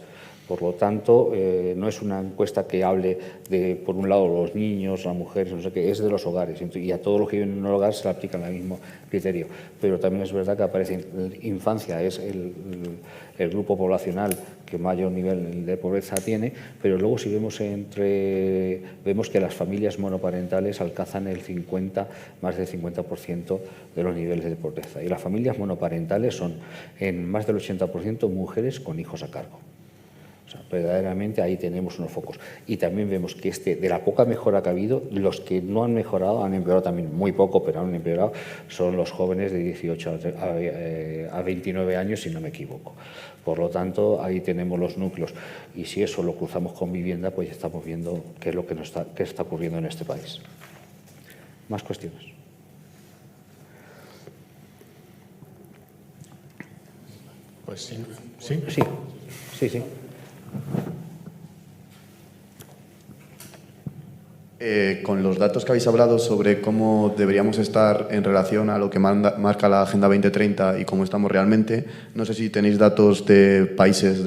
Por lo tanto, no es una encuesta que hable de, por un lado, los niños, las mujeres, no sé qué, es de los hogares. Y a todos los que viven en un hogar se le aplica el mismo criterio. Pero también es verdad que aparece infancia, es el grupo poblacional que mayor nivel de pobreza tiene, pero luego si vemos que las familias monoparentales alcanzan más del 50% de los niveles de pobreza. Y las familias monoparentales son en más del 80% mujeres con hijos a cargo. O sea, verdaderamente ahí tenemos unos focos. Y también vemos que de la poca mejora que ha habido, los que no han mejorado, han empeorado también muy poco, pero han empeorado, son los jóvenes de 18 a 29 años, si no me equivoco. Por lo tanto, ahí tenemos los núcleos. Y si eso lo cruzamos con vivienda, pues ya estamos viendo qué es lo que está ocurriendo en este país. Más cuestiones. Pues sí. ¿Sí? Sí. Con los datos que habéis hablado sobre cómo deberíamos estar en relación a lo que marca la Agenda 2030 y cómo estamos realmente, no sé si tenéis datos de países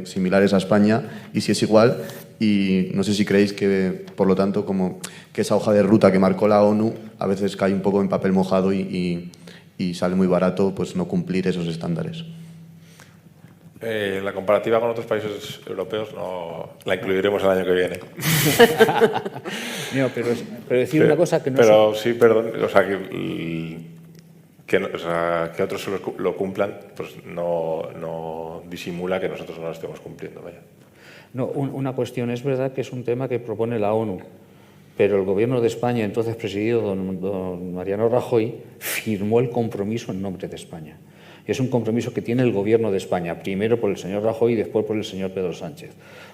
similares a España y si es igual, y no sé si creéis que, por lo tanto, como que esa hoja de ruta que marcó la ONU a veces cae un poco en papel mojado y sale muy barato pues no cumplir esos estándares. La comparativa con otros países europeos no la incluiremos el año que viene. No, pero decir una cosa que no... Pero sí, perdón, o sea, que otros lo cumplan, pues no disimula que nosotros no lo estemos cumpliendo. Vaya. No, una cuestión, es verdad que es un tema que propone la ONU, pero el Gobierno de España, entonces presidido don Mariano Rajoy, firmó el compromiso en nombre de España. Es un compromiso que tiene el Gobierno de España, primero por el señor Rajoy y después por el señor Pedro Sánchez.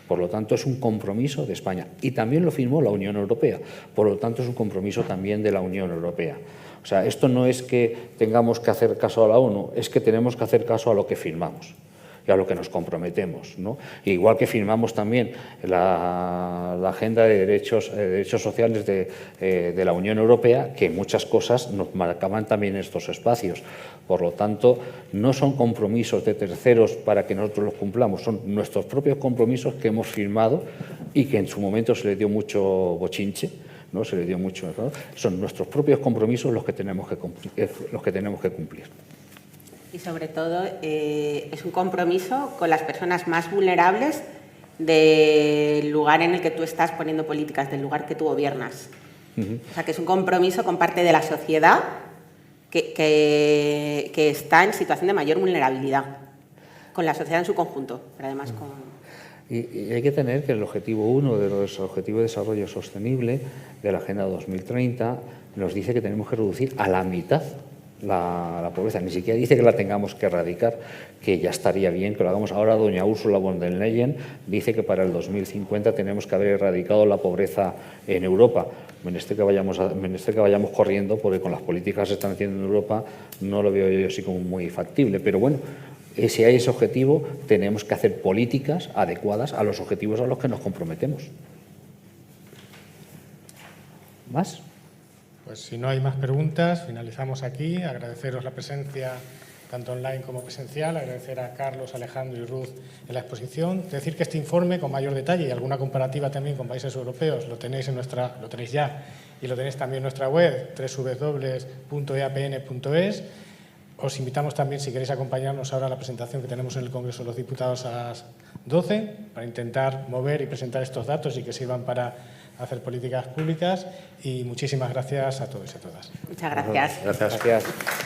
Por lo tanto, es un compromiso de España. Y también lo firmó la Unión Europea. Por lo tanto, es un compromiso también de la Unión Europea. O sea, esto no es que tengamos que hacer caso a la ONU, es que tenemos que hacer caso a lo que firmamos y a lo que nos comprometemos, ¿no? Igual que firmamos también la Agenda de Derechos Sociales de la Unión Europea, que muchas cosas nos marcaban también estos espacios. Por lo tanto, no son compromisos de terceros para que nosotros los cumplamos, son nuestros propios compromisos que hemos firmado y que en su momento se les dio mucho bochinche, ¿no? Se le dio mucho, ¿no? Son nuestros propios compromisos los que tenemos que cumplir. Y sobre todo es un compromiso con las personas más vulnerables del lugar en el que tú estás poniendo políticas, del lugar que tú gobiernas. O sea, que es un compromiso con parte de la sociedad que está en situación de mayor vulnerabilidad, con la sociedad en su conjunto, pero además con... Y hay que tener que el objetivo 1 de los Objetivos de Desarrollo Sostenible de la Agenda 2030 nos dice que tenemos que reducir a la mitad la pobreza. Ni siquiera dice que la tengamos que erradicar, que ya estaría bien que lo hagamos. Ahora doña Ursula von der Leyen dice que para el 2050 tenemos que haber erradicado la pobreza en Europa. Menester que vayamos corriendo, porque con las políticas que se están haciendo en Europa no lo veo yo así como muy factible. Pero bueno, si hay ese objetivo, tenemos que hacer políticas adecuadas a los objetivos a los que nos comprometemos. ¿Más? Pues si no hay más preguntas, finalizamos aquí. Agradeceros la presencia tanto online como presencial, agradecer a Carlos, Alejandro y Ruth en la exposición. Decir que este informe, con mayor detalle y alguna comparativa también con países europeos, lo tenéis ya y lo tenéis también en nuestra web, www.eapn.es. Os invitamos también, si queréis acompañarnos ahora a la presentación que tenemos en el Congreso de los Diputados a las 12, para intentar mover y presentar estos datos y que sirvan para hacer políticas públicas. Y muchísimas gracias a todos y a todas. Muchas gracias. Gracias. Gracias.